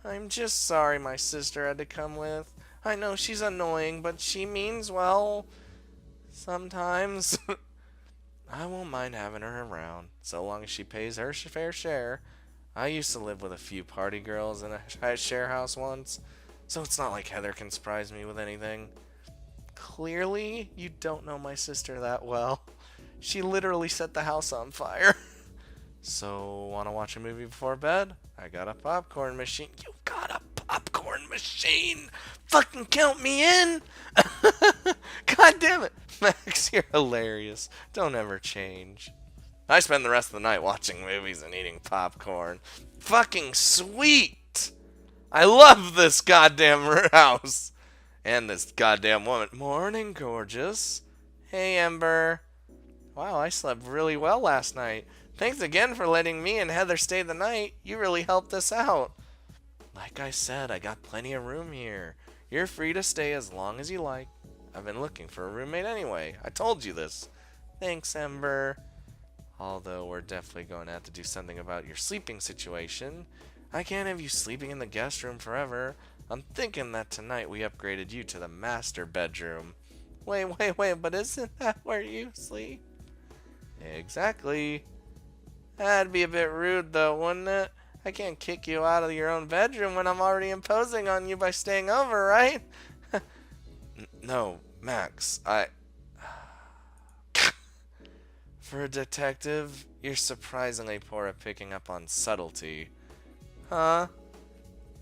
I'm just sorry my sister had to come with. I know she's annoying, but she means well. Sometimes. I won't mind having her around, so long as she pays her fair share. I used to live with a few party girls in a share house once, so it's not like Heather can surprise me with anything. Clearly, you don't know my sister that well. She literally set the house on fire. So, wanna watch a movie before bed? I got a popcorn machine. You got a popcorn machine? Fucking count me in! God damn it! Max, you're hilarious. Don't ever change. I spend the rest of the night watching movies and eating popcorn. Fucking sweet! I love this goddamn house. And this goddamn woman. Morning, gorgeous. Hey, Ember. Wow, I slept really well last night. Thanks again for letting me and Heather stay the night. You really helped us out. Like I said, I got plenty of room here. You're free to stay as long as you like. I've been looking for a roommate anyway. I told you this. Thanks, Ember. Although we're definitely going to have to do something about your sleeping situation. I can't have you sleeping in the guest room forever. I'm thinking that tonight we upgraded you to the master bedroom. Wait, but isn't that where you sleep? Exactly. That'd be a bit rude though, wouldn't it? I can't kick you out of your own bedroom when I'm already imposing on you by staying over, right? No, Max, For a detective, you're surprisingly poor at picking up on subtlety. Huh?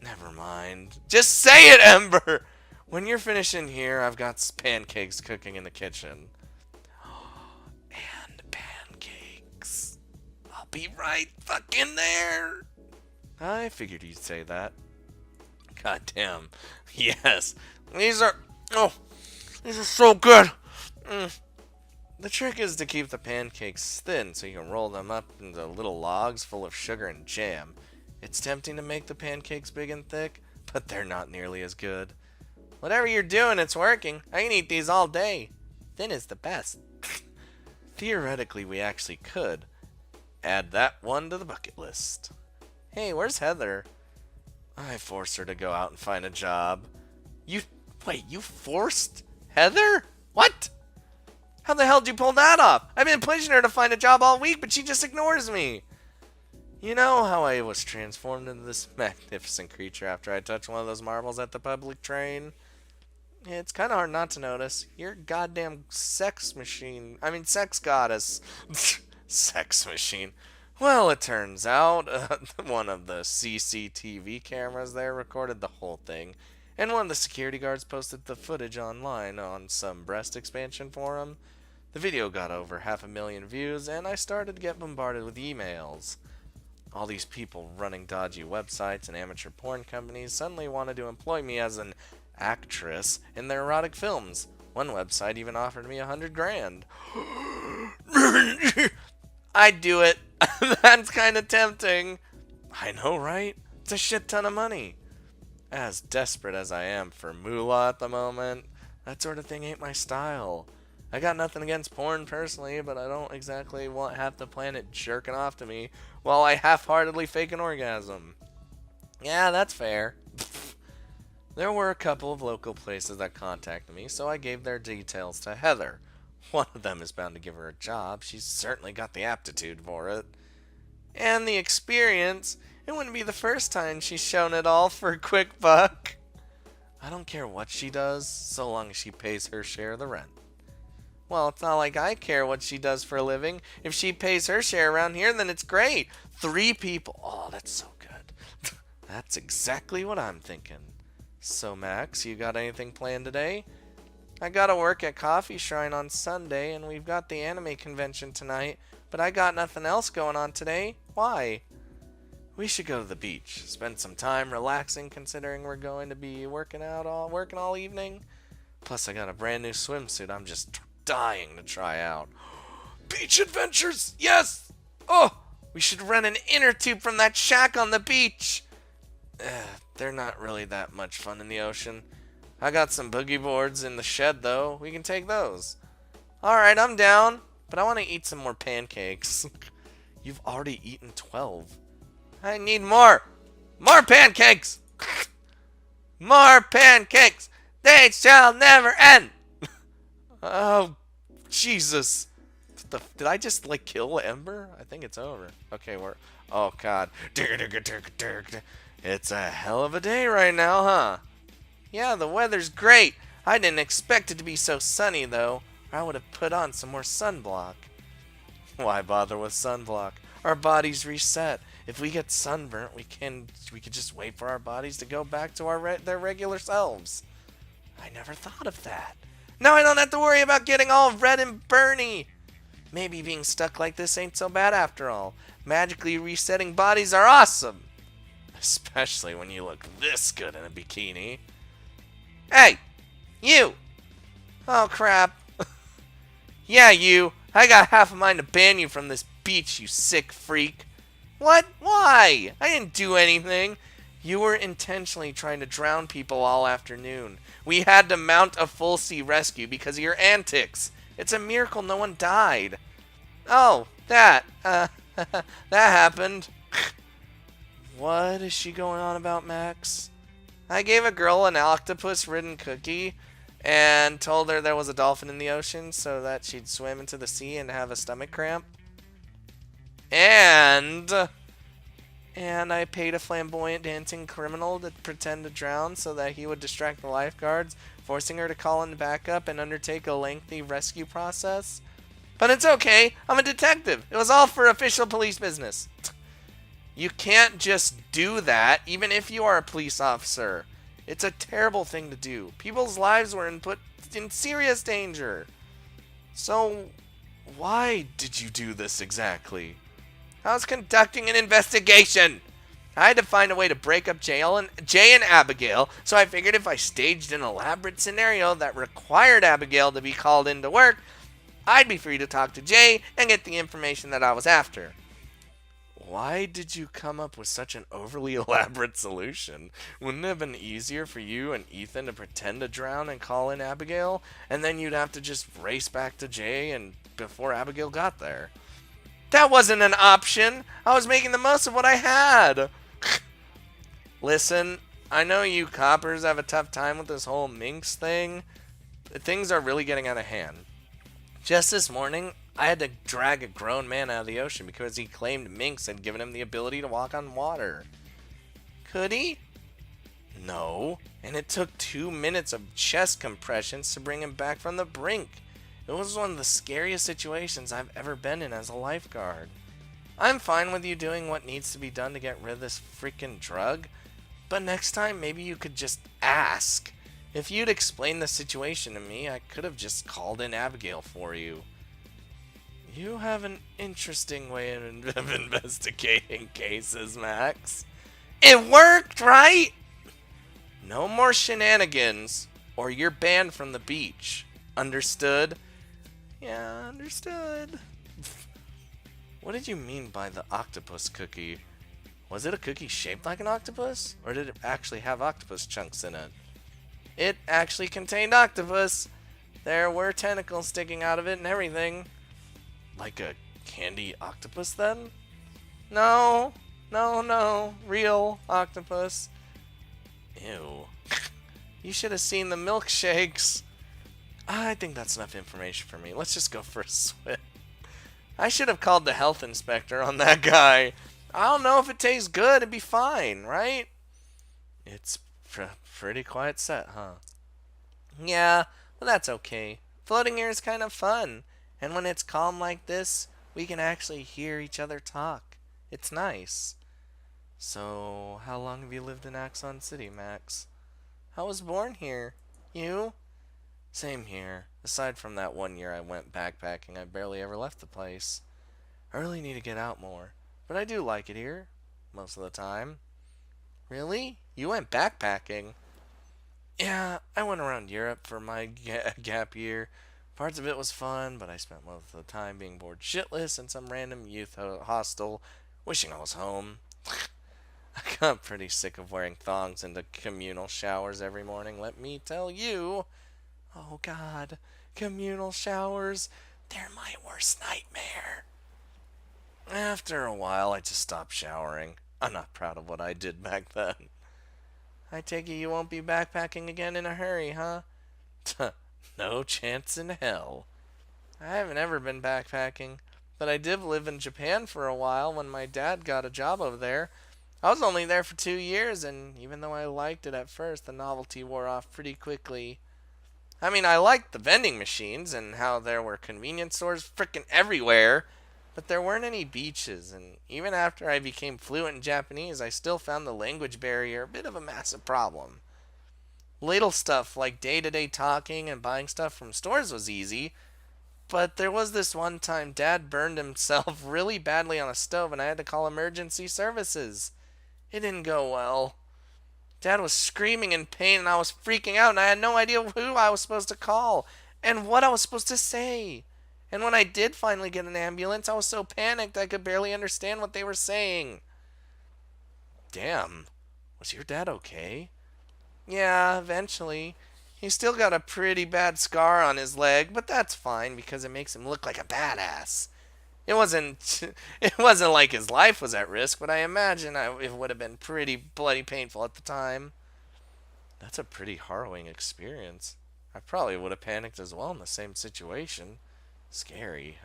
Never mind. Just say it, Ember! When you're finished in here, I've got pancakes cooking in the kitchen. And pancakes. I'll be right fucking there. I figured you'd say that. Goddamn. Yes. These are so good. The trick is to keep the pancakes thin so you can roll them up into little logs full of sugar and jam. It's tempting to make the pancakes big and thick, but they're not nearly as good. Whatever you're doing, it's working. I can eat these all day. Thin is the best. Theoretically, we actually could add that one to the bucket list. Hey, where's Heather? I forced her to go out and find a job. You forced Heather? What? How the hell did you pull that off? I've been pushing her to find a job all week, but she just ignores me. You know how I was transformed into this magnificent creature after I touched one of those marbles at the public train? It's kind of hard not to notice. You're a goddamn sex goddess. Sex machine. Well, it turns out one of the CCTV cameras there recorded the whole thing, and one of the security guards posted the footage online on some breast expansion forum. The video got over 500,000 views, and I started to get bombarded with emails. All these people running dodgy websites and amateur porn companies suddenly wanted to employ me as an actress in their erotic films. One website even offered me $100,000. I'd do it. That's kind of tempting. I know, right? It's a shit ton of money. As desperate as I am for moolah at the moment, that sort of thing ain't my style. I got nothing against porn personally, but I don't exactly want half the planet jerking off to me while I half-heartedly fake an orgasm. Yeah, that's fair. There were a couple of local places that contacted me, so I gave their details to Heather. One of them is bound to give her a job. She's certainly got the aptitude for it. And the experience. It wouldn't be the first time she's shown it all for a quick buck. I don't care what she does, so long as she pays her share of the rent. Well, it's not like I care what she does for a living. If she pays her share around here, then it's great. 3 people. Oh, that's so good. That's exactly what I'm thinking. So, Max, you got anything planned today? I gotta work at Coffee Shrine on Sunday, and we've got the anime convention tonight, but I got nothing else going on today. Why? We should go to the beach. Spend some time relaxing, considering we're going to be working all evening. Plus, I got a brand new swimsuit I'm just dying to try out. Beach adventures! Yes! Oh! We should rent an inner tube from that shack on the beach! They're not really that much fun in the ocean. I got some boogie boards in the shed, though. We can take those. Alright, I'm down. But I want to eat some more pancakes. You've already eaten 12. I need more! More pancakes! More pancakes! They shall never end! Oh, Jesus. Did I just, like, kill Ember? I think it's over. Okay, we're... Oh, God. It's a hell of a day right now, huh? Yeah, the weather's great. I didn't expect it to be so sunny, though. I would have put on some more sunblock. Why bother with sunblock? Our bodies reset. If we get sunburnt, we could just wait for our bodies to go back to their regular selves. I never thought of that. Now I don't have to worry about getting all red and burny. Maybe being stuck like this ain't so bad after all. Magically resetting bodies are awesome. Especially when you look this good in a bikini. Hey! You! Oh, crap. Yeah, you. I got half a mind to ban you from this beach, you sick freak. What? Why? I didn't do anything. You were intentionally trying to drown people all afternoon. We had to mount a full sea rescue because of your antics. It's a miracle no one died. Oh, that happened. What is she going on about, Max? I gave a girl an octopus-ridden cookie and told her there was a dolphin in the ocean so that she'd swim into the sea and have a stomach cramp. And I paid a flamboyant dancing criminal to pretend to drown so that he would distract the lifeguards, forcing her to call in backup and undertake a lengthy rescue process. But it's okay, I'm a detective. It was all for official police business. You can't just do that, even if you are a police officer. It's a terrible thing to do. People's lives were put in serious danger. So, why did you do this exactly? I was conducting an investigation. I had to find a way to break up Jay and Abigail, so I figured if I staged an elaborate scenario that required Abigail to be called into work, I'd be free to talk to Jay and get the information that I was after. Why did you come up with such an overly elaborate solution? Wouldn't it have been easier for you and Ethan to pretend to drown and call in Abigail, and then you'd have to just race back to Jay and before Abigail got there? That wasn't an option. I was making the most of what I had. Listen, I know you coppers have a tough time with this whole minx thing. Things are really getting out of hand. Just this morning, I had to drag a grown man out of the ocean because he claimed minks had given him the ability to walk on water. Could he? No. And it took 2 minutes of chest compressions to bring him back from the brink. It was one of the scariest situations I've ever been in as a lifeguard. I'm fine with you doing what needs to be done to get rid of this freaking drug, but next time maybe you could just ask. If you'd explained the situation to me, I could have just called in Abigail for you. You have an interesting way of investigating cases, Max. It worked, right? No more shenanigans, or you're banned from the beach. Understood? Yeah, understood. What did you mean by the octopus cookie? Was it a cookie shaped like an octopus? Or did it actually have octopus chunks in it? It actually contained octopus. There were tentacles sticking out of it and everything. Like a candy octopus then? No. Real octopus. Ew. You should have seen the milkshakes. I think that's enough information for me. Let's just go for a swim. I should have called the health inspector on that guy. I don't know if it tastes good. It'd be fine, right? It's pretty quiet set, huh? Yeah, but that's okay. Floating here is kind of fun. And when it's calm like this, we can actually hear each other talk. It's nice. So, how long have you lived in Axon City, Max? I was born here. You? Same here. Aside from that 1 year I went backpacking, I barely ever left the place. I really need to get out more. But I do like it here. Most of the time. Really? You went backpacking? Yeah, I went around Europe for my gap year. Parts of it was fun, but I spent most of the time being bored shitless in some random youth hostel, wishing I was home. I got pretty sick of wearing thongs into communal showers every morning, let me tell you. Oh God, communal showers, they're my worst nightmare. After a while, I just stopped showering. I'm not proud of what I did back then. I take it you won't be backpacking again in a hurry, huh? No chance in hell. I haven't ever been backpacking, but I did live in Japan for a while when my dad got a job over there. I was only there for 2 years, and even though I liked it at first, the novelty wore off pretty quickly. I mean, I liked the vending machines and how there were convenience stores frickin' everywhere, but there weren't any beaches, and even after I became fluent in Japanese, I still found the language barrier a bit of a massive problem. Little stuff like day-to-day talking and buying stuff from stores was easy, but there was this one time Dad burned himself really badly on a stove and I had to call emergency services. It didn't go well. Dad was screaming in pain and I was freaking out and I had no idea who I was supposed to call and what I was supposed to say. And when I did finally get an ambulance, I was so panicked I could barely understand what they were saying. Damn, was your dad okay? Yeah, eventually. He's still got a pretty bad scar on his leg, but that's fine because it makes him look like a badass. It wasn't it wasn't like his life was at risk, but I imagine it would have been pretty bloody painful at the time. That's a pretty harrowing experience. I probably would have panicked as well in the same situation. Scary.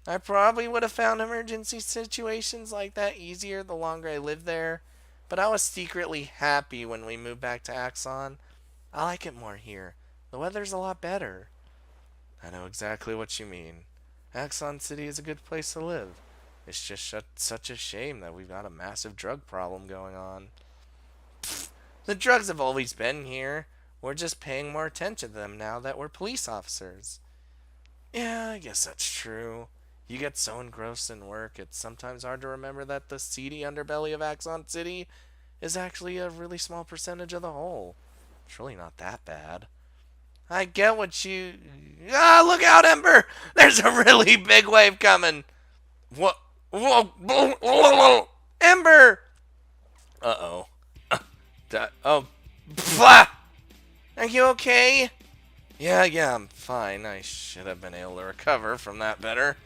I probably would have found emergency situations like that easier the longer I lived there, but I was secretly happy when we moved back to Axon. I like it more here. The weather's a lot better. I know exactly what you mean. Axon City is a good place to live. It's just such a shame that we've got a massive drug problem going on. Pfft, the drugs have always been here. We're just paying more attention to them now that we're police officers. Yeah, I guess that's true. You get so engrossed in work, it's sometimes hard to remember that the seedy underbelly of Axon City is actually a really small percentage of the whole. It's really not that bad. I get what you... Ah, look out, Ember! There's a really big wave coming! What? Whoa! Ember! Uh-oh. Oh. Blah! Are you okay? Yeah, I'm fine. I should have been able to recover from that better.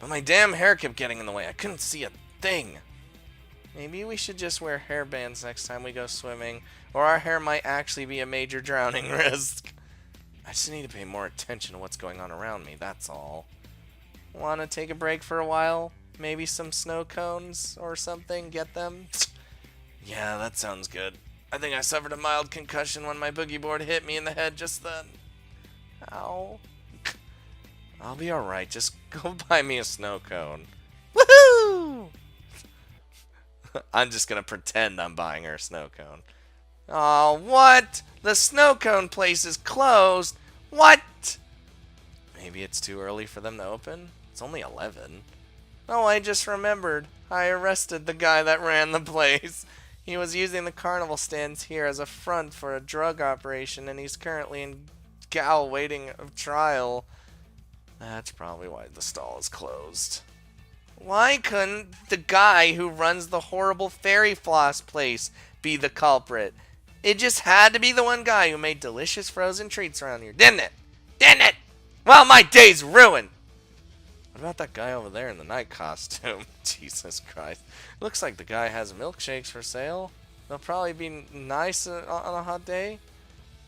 But my damn hair kept getting in the way. I couldn't see a thing. Maybe we should just wear hairbands next time we go swimming, or our hair might actually be a major drowning risk. I just need to pay more attention to what's going on around me, that's all. Want to take a break for a while? Maybe some snow cones or something? Get them? Yeah, that sounds good. I think I suffered a mild concussion when my boogie board hit me in the head just then. Ow. I'll be alright, just go buy me a snow cone. Woohoo! I'm just gonna pretend I'm buying her a snow cone. Oh, what? The snow cone place is closed. What? Maybe it's too early for them to open? It's only 11. Oh, I just remembered. I arrested the guy that ran the place. He was using the carnival stands here as a front for a drug operation, and he's currently in Gal waiting of trial. That's probably why the stall is closed. Why couldn't the guy who runs the horrible fairy floss place be the culprit? It just had to be the one guy who made delicious frozen treats around here, didn't it? Didn't it? Well, my day's ruined. What about that guy over there in the night costume? Jesus Christ. Looks like the guy has milkshakes for sale. They'll probably be nice on a hot day.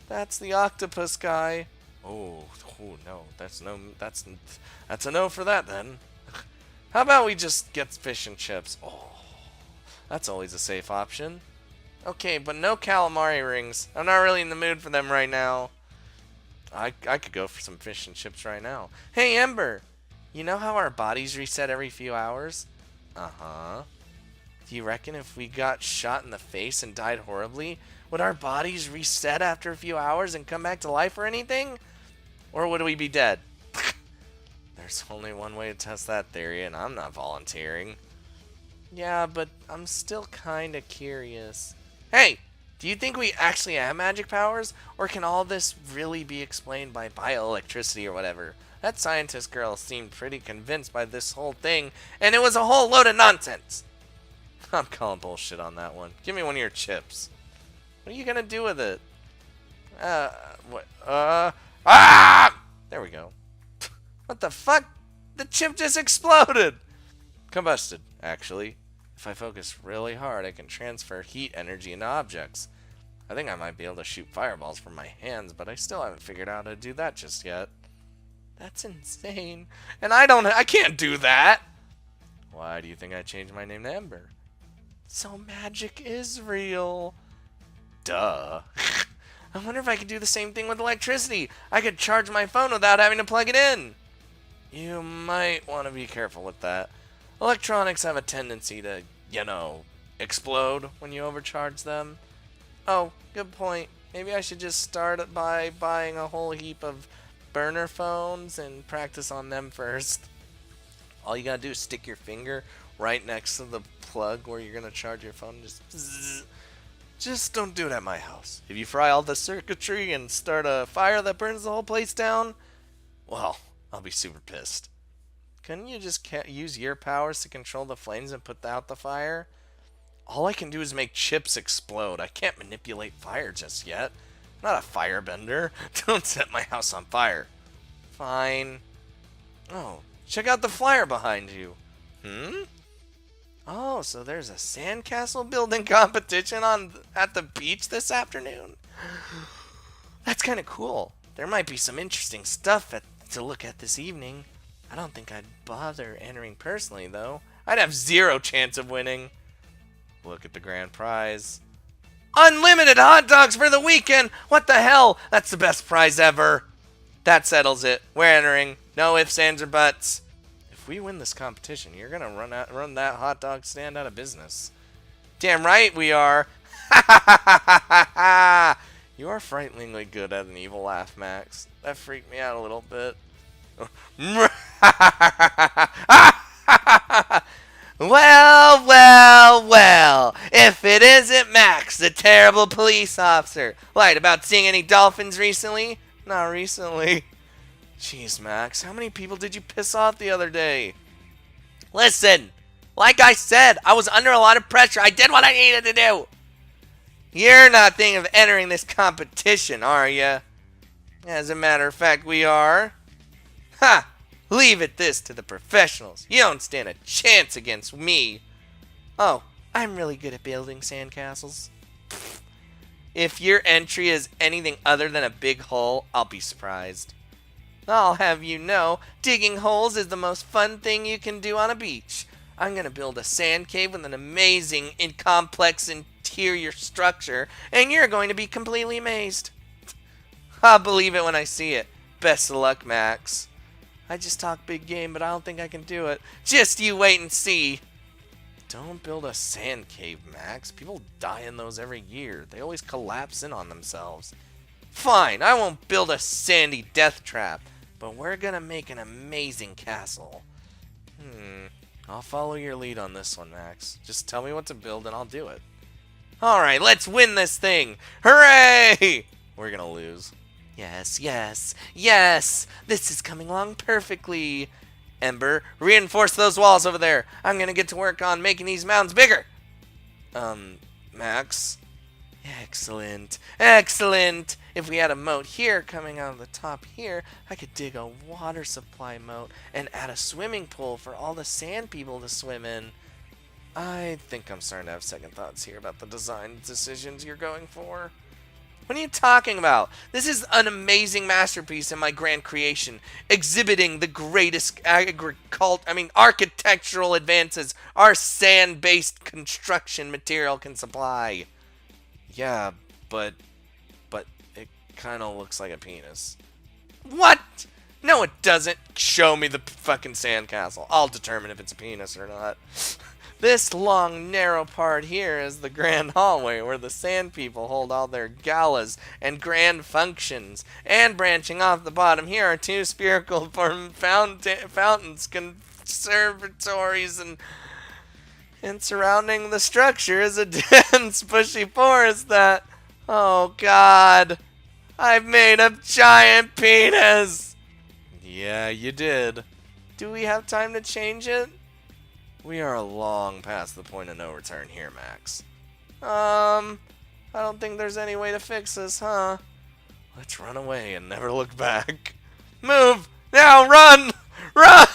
That's the octopus guy. Oh no, that's a no for that then. How about we just get fish and chips? Oh, that's always a safe option. Okay, but no calamari rings. I'm not really in the mood for them right now. I could go for some fish and chips right now. Hey, Ember! You know how our bodies reset every few hours? Uh-huh. Do you reckon if we got shot in the face and died horribly, would our bodies reset after a few hours and come back to life or anything? Or would we be dead? There's only one way to test that theory, and I'm not volunteering. Yeah, but I'm still kinda curious. Hey! Do you think we actually have magic powers? Or can all this really be explained by bioelectricity or whatever? That scientist girl seemed pretty convinced by this whole thing, and it was a whole load of nonsense! I'm calling bullshit on that one. Give me one of your chips. What are you gonna do with it? What? Ah! There we go. What the fuck? The chip just exploded! Combusted, actually. If I focus really hard, I can transfer heat energy into objects. I think I might be able to shoot fireballs from my hands, but I still haven't figured out how to do that just yet. That's insane. And I can't do that. Why do you think I changed my name to Ember? So magic is real. Duh. I wonder if I could do the same thing with electricity. I could charge my phone without having to plug it in. You might want to be careful with that. Electronics have a tendency to, explode when you overcharge them. Oh, good point. Maybe I should just start by buying a whole heap of burner phones and practice on them first. All you gotta do is stick your finger right next to the plug where you're gonna charge your phone. Just bzzz. Just don't do it at my house. If you fry all the circuitry and start a fire that burns the whole place down, well, I'll be super pissed. Couldn't you just use your powers to control the flames and put out the fire? All I can do is make chips explode. I can't manipulate fire just yet. I'm not a firebender. Don't set my house on fire. Fine. Oh, check out the flyer behind you. Oh, so there's a sandcastle building competition at the beach this afternoon? That's kind of cool. There might be some interesting stuff to look at this evening. I don't think I'd bother entering personally, though. I'd have 0 chance of winning. Look at the grand prize. Unlimited hot dogs for the weekend! What the hell? That's the best prize ever. That settles it. We're entering. No ifs, ands, or buts. If we win this competition, you're gonna run that hot dog stand out of business. Damn right we are. Ha ha ha ha ha ha! You are frighteningly good at an evil laugh, Max. That freaked me out a little bit. Well, well, well. If it isn't Max, the terrible police officer. Lied about seeing any dolphins recently? Not recently. Jeez, Max, how many people did you piss off the other day? Listen, like I said, I was under a lot of pressure. I did what I needed to do. You're not thinking of entering this competition, are you? As a matter of fact, we are. Ha! Leave this to the professionals. You don't stand a chance against me. Oh, I'm really good at building sandcastles. If your entry is anything other than a big hole, I'll be surprised. I'll have you know, digging holes is the most fun thing you can do on a beach. I'm going to build a sand cave with an amazing and complex interior structure, and you're going to be completely amazed. I'll believe it when I see it. Best of luck, Max. I just talk big game, but I don't think I can do it. Just you wait and see. Don't build a sand cave, Max. People die in those every year. They always collapse in on themselves. Fine, I won't build a sandy death trap, but we're gonna make an amazing castle. I'll follow your lead on this one, Max. Just tell me what to build and I'll do it. Alright, let's win this thing! Hooray! We're gonna lose. Yes, yes, yes! This is coming along perfectly. Ember, reinforce those walls over there. I'm gonna get to work on making these mountains bigger. Max? Excellent, excellent! If we had a moat here coming out of the top here, I could dig a water supply moat and add a swimming pool for all the sand people to swim in. I think I'm starting to have second thoughts here about the design decisions you're going for. What are you talking about? This is an amazing masterpiece in my grand creation, exhibiting the greatest architectural advances our sand-based construction material can supply. Yeah, but it kind of looks like a penis. What? No, it doesn't. Show me the fucking sandcastle. I'll determine if it's a penis or not. This long, narrow part here is the grand hallway where the sand people hold all their galas and grand functions. And branching off the bottom here are two spherical fountains, conservatories, and surrounding the structure is a dense, bushy forest that... Oh, God. I've made a giant penis! Yeah, you did. Do we have time to change it? We are long past the point of no return here, Max. I don't think there's any way to fix this, huh? Let's run away and never look back. Move! Now, run! Run!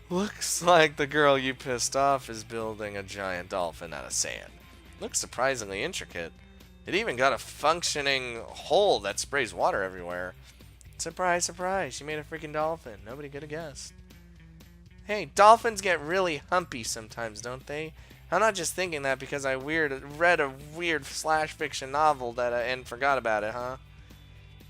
Looks like the girl you pissed off is building a giant dolphin out of sand. Looks surprisingly intricate. It even got a functioning hole that sprays water everywhere. Surprise, surprise, she made a freaking dolphin. Nobody could have guessed. Hey, dolphins get really humpy sometimes, don't they? I'm not just thinking that because I read a weird slash fiction novel and forgot about it, huh?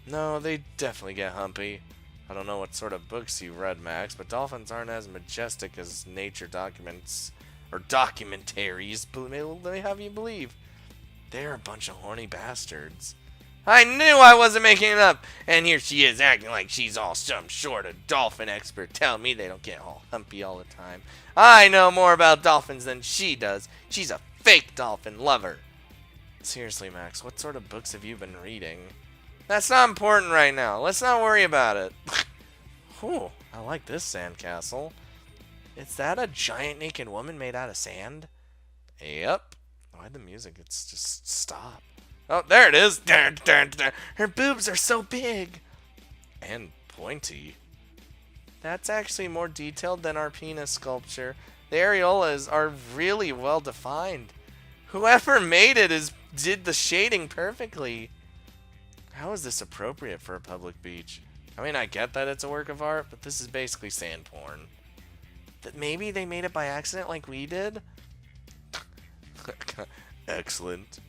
No, they definitely get humpy. I don't know what sort of books you read, Max, but dolphins aren't as majestic as nature documents or documentaries. Let me have you believe. They're a bunch of horny bastards. I knew I wasn't making it up! And here she is acting like she's all some sort of dolphin expert, telling me they don't get all humpy all the time. I know more about dolphins than she does. She's a fake dolphin lover. Seriously, Max, what sort of books have you been reading? That's not important right now. Let's not worry about it. Whew, I like this sandcastle. Is that a giant naked woman made out of sand? Yep. Why'd the music just stop? Oh, there it is. Her boobs are so big. And pointy. That's actually more detailed than our penis sculpture. The areolas are really well defined. Whoever made it did the shading perfectly. How is this appropriate for a public beach? I mean, I get that it's a work of art, but this is basically sand porn. That maybe they made it by accident like we did? Excellent.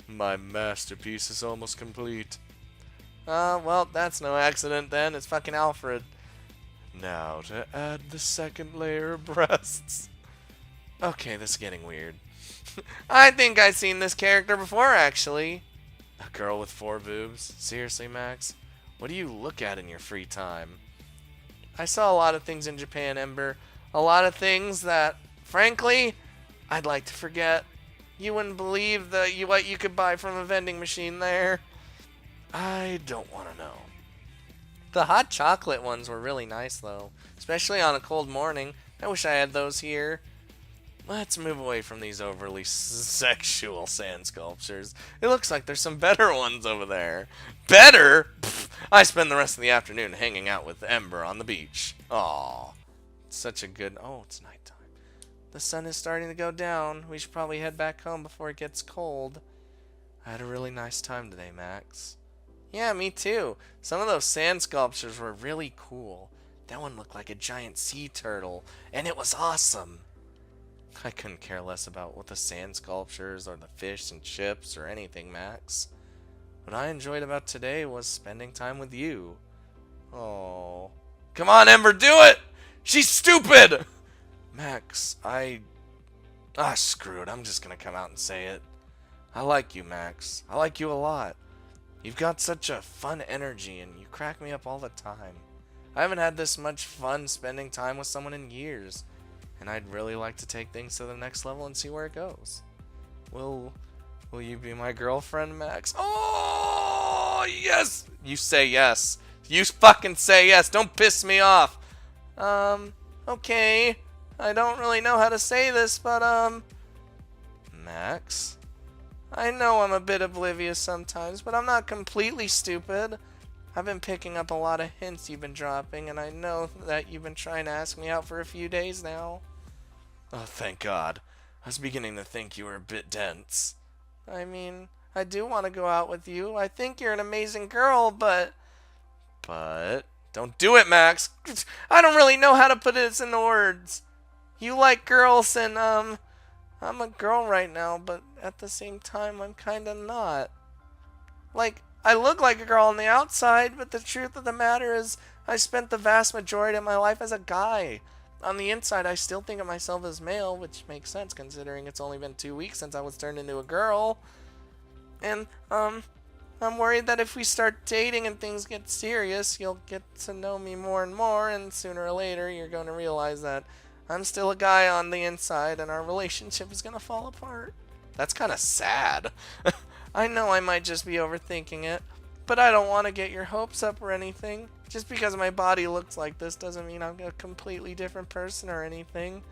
My masterpiece is almost complete. Well, that's no accident then. It's fucking Alfred. Now to add the second layer of breasts. Okay, this is getting weird. I think I've seen this character before, actually. A girl with 4 boobs? Seriously, Max? What do you look at in your free time? I saw a lot of things in Japan, Ember. A lot of things that, frankly, I'd like to forget. You wouldn't believe what you could buy from a vending machine there. I don't want to know. The hot chocolate ones were really nice, though. Especially on a cold morning. I wish I had those here. Let's move away from these overly sexual sand sculptures. It looks like there's some better ones over there. Better? Pfft, I spend the rest of the afternoon hanging out with Ember on the beach. Aw. Such a good... Oh, it's nighttime. The sun is starting to go down. We should probably head back home before it gets cold. I had a really nice time today, Max. Yeah, me too. Some of those sand sculptures were really cool. That one looked like a giant sea turtle, and it was awesome. I couldn't care less about what the sand sculptures or the fish and chips or anything, Max. What I enjoyed about today was spending time with you. Oh. Come on, Ember, do it! She's stupid! Max, screw it. I'm just gonna come out and say it. I like you, Max. I like you a lot. You've got such a fun energy and you crack me up all the time. I haven't had this much fun spending time with someone in years. And I'd really like to take things to the next level and see where it goes. Will you be my girlfriend, Max? Oh, yes! You say yes. You fucking say yes. Don't piss me off. Okay. I don't really know how to say this, but, Max? I know I'm a bit oblivious sometimes, but I'm not completely stupid. I've been picking up a lot of hints you've been dropping, and I know that you've been trying to ask me out for a few days now. Oh, thank God. I was beginning to think you were a bit dense. I mean, I do want to go out with you. I think you're an amazing girl, but... Don't do it, Max. I don't really know how to put it into words. You like girls, and, I'm a girl right now, but at the same time, I'm kinda not. Like, I look like a girl on the outside, but the truth of the matter is, I spent the vast majority of my life as a guy. On the inside, I still think of myself as male, which makes sense considering it's only been 2 weeks since I was turned into a girl. And, I'm worried that if we start dating and things get serious, you'll get to know me more and more, and sooner or later, you're going to realize that I'm still a guy on the inside, and our relationship is going to fall apart. That's kind of sad. I know I might just be overthinking it, but I don't want to get your hopes up or anything. Just because my body looks like this doesn't mean I'm a completely different person or anything.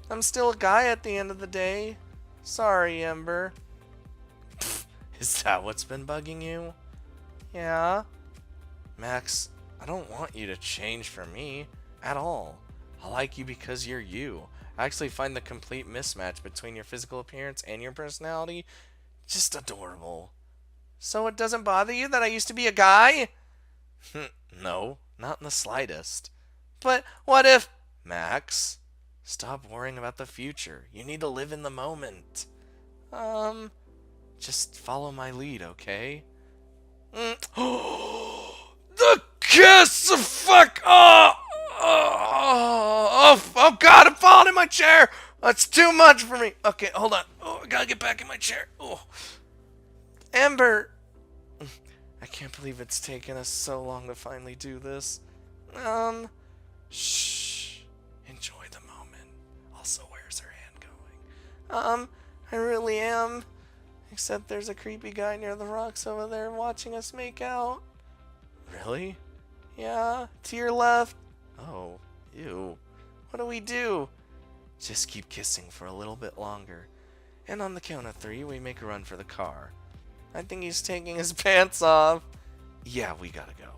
I'm still a guy at the end of the day. Sorry, Ember. Pfft, is that what's been bugging you? Yeah. Max, I don't want you to change for me at all. I like you because you're you. I actually find the complete mismatch between your physical appearance and your personality just adorable. So it doesn't bother you that I used to be a guy? No, not in the slightest. But what if... Max, stop worrying about the future. You need to live in the moment. Just follow my lead, okay? The kiss! Fuck! Oh, God, I'm falling in my chair! That's too much for me. Okay, hold on. Oh, I gotta get back in my chair. Oh. Ember! I can't believe it's taken us so long to finally do this. Shh. Enjoy the moment. Also, where's her hand going? I really am. Except there's a creepy guy near the rocks over there watching us make out. Really? Yeah, to your left. Oh, ew. What do we do? Just keep kissing for a little bit longer. And on the count of 3, we make a run for the car. I think he's taking his pants off. Yeah, we gotta go.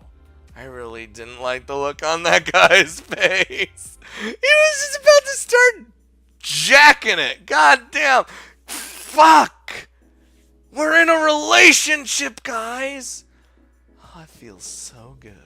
I really didn't like the look on that guy's face. He was just about to start jacking it. God damn. Fuck. We're in a relationship, guys. Oh, it feels so good.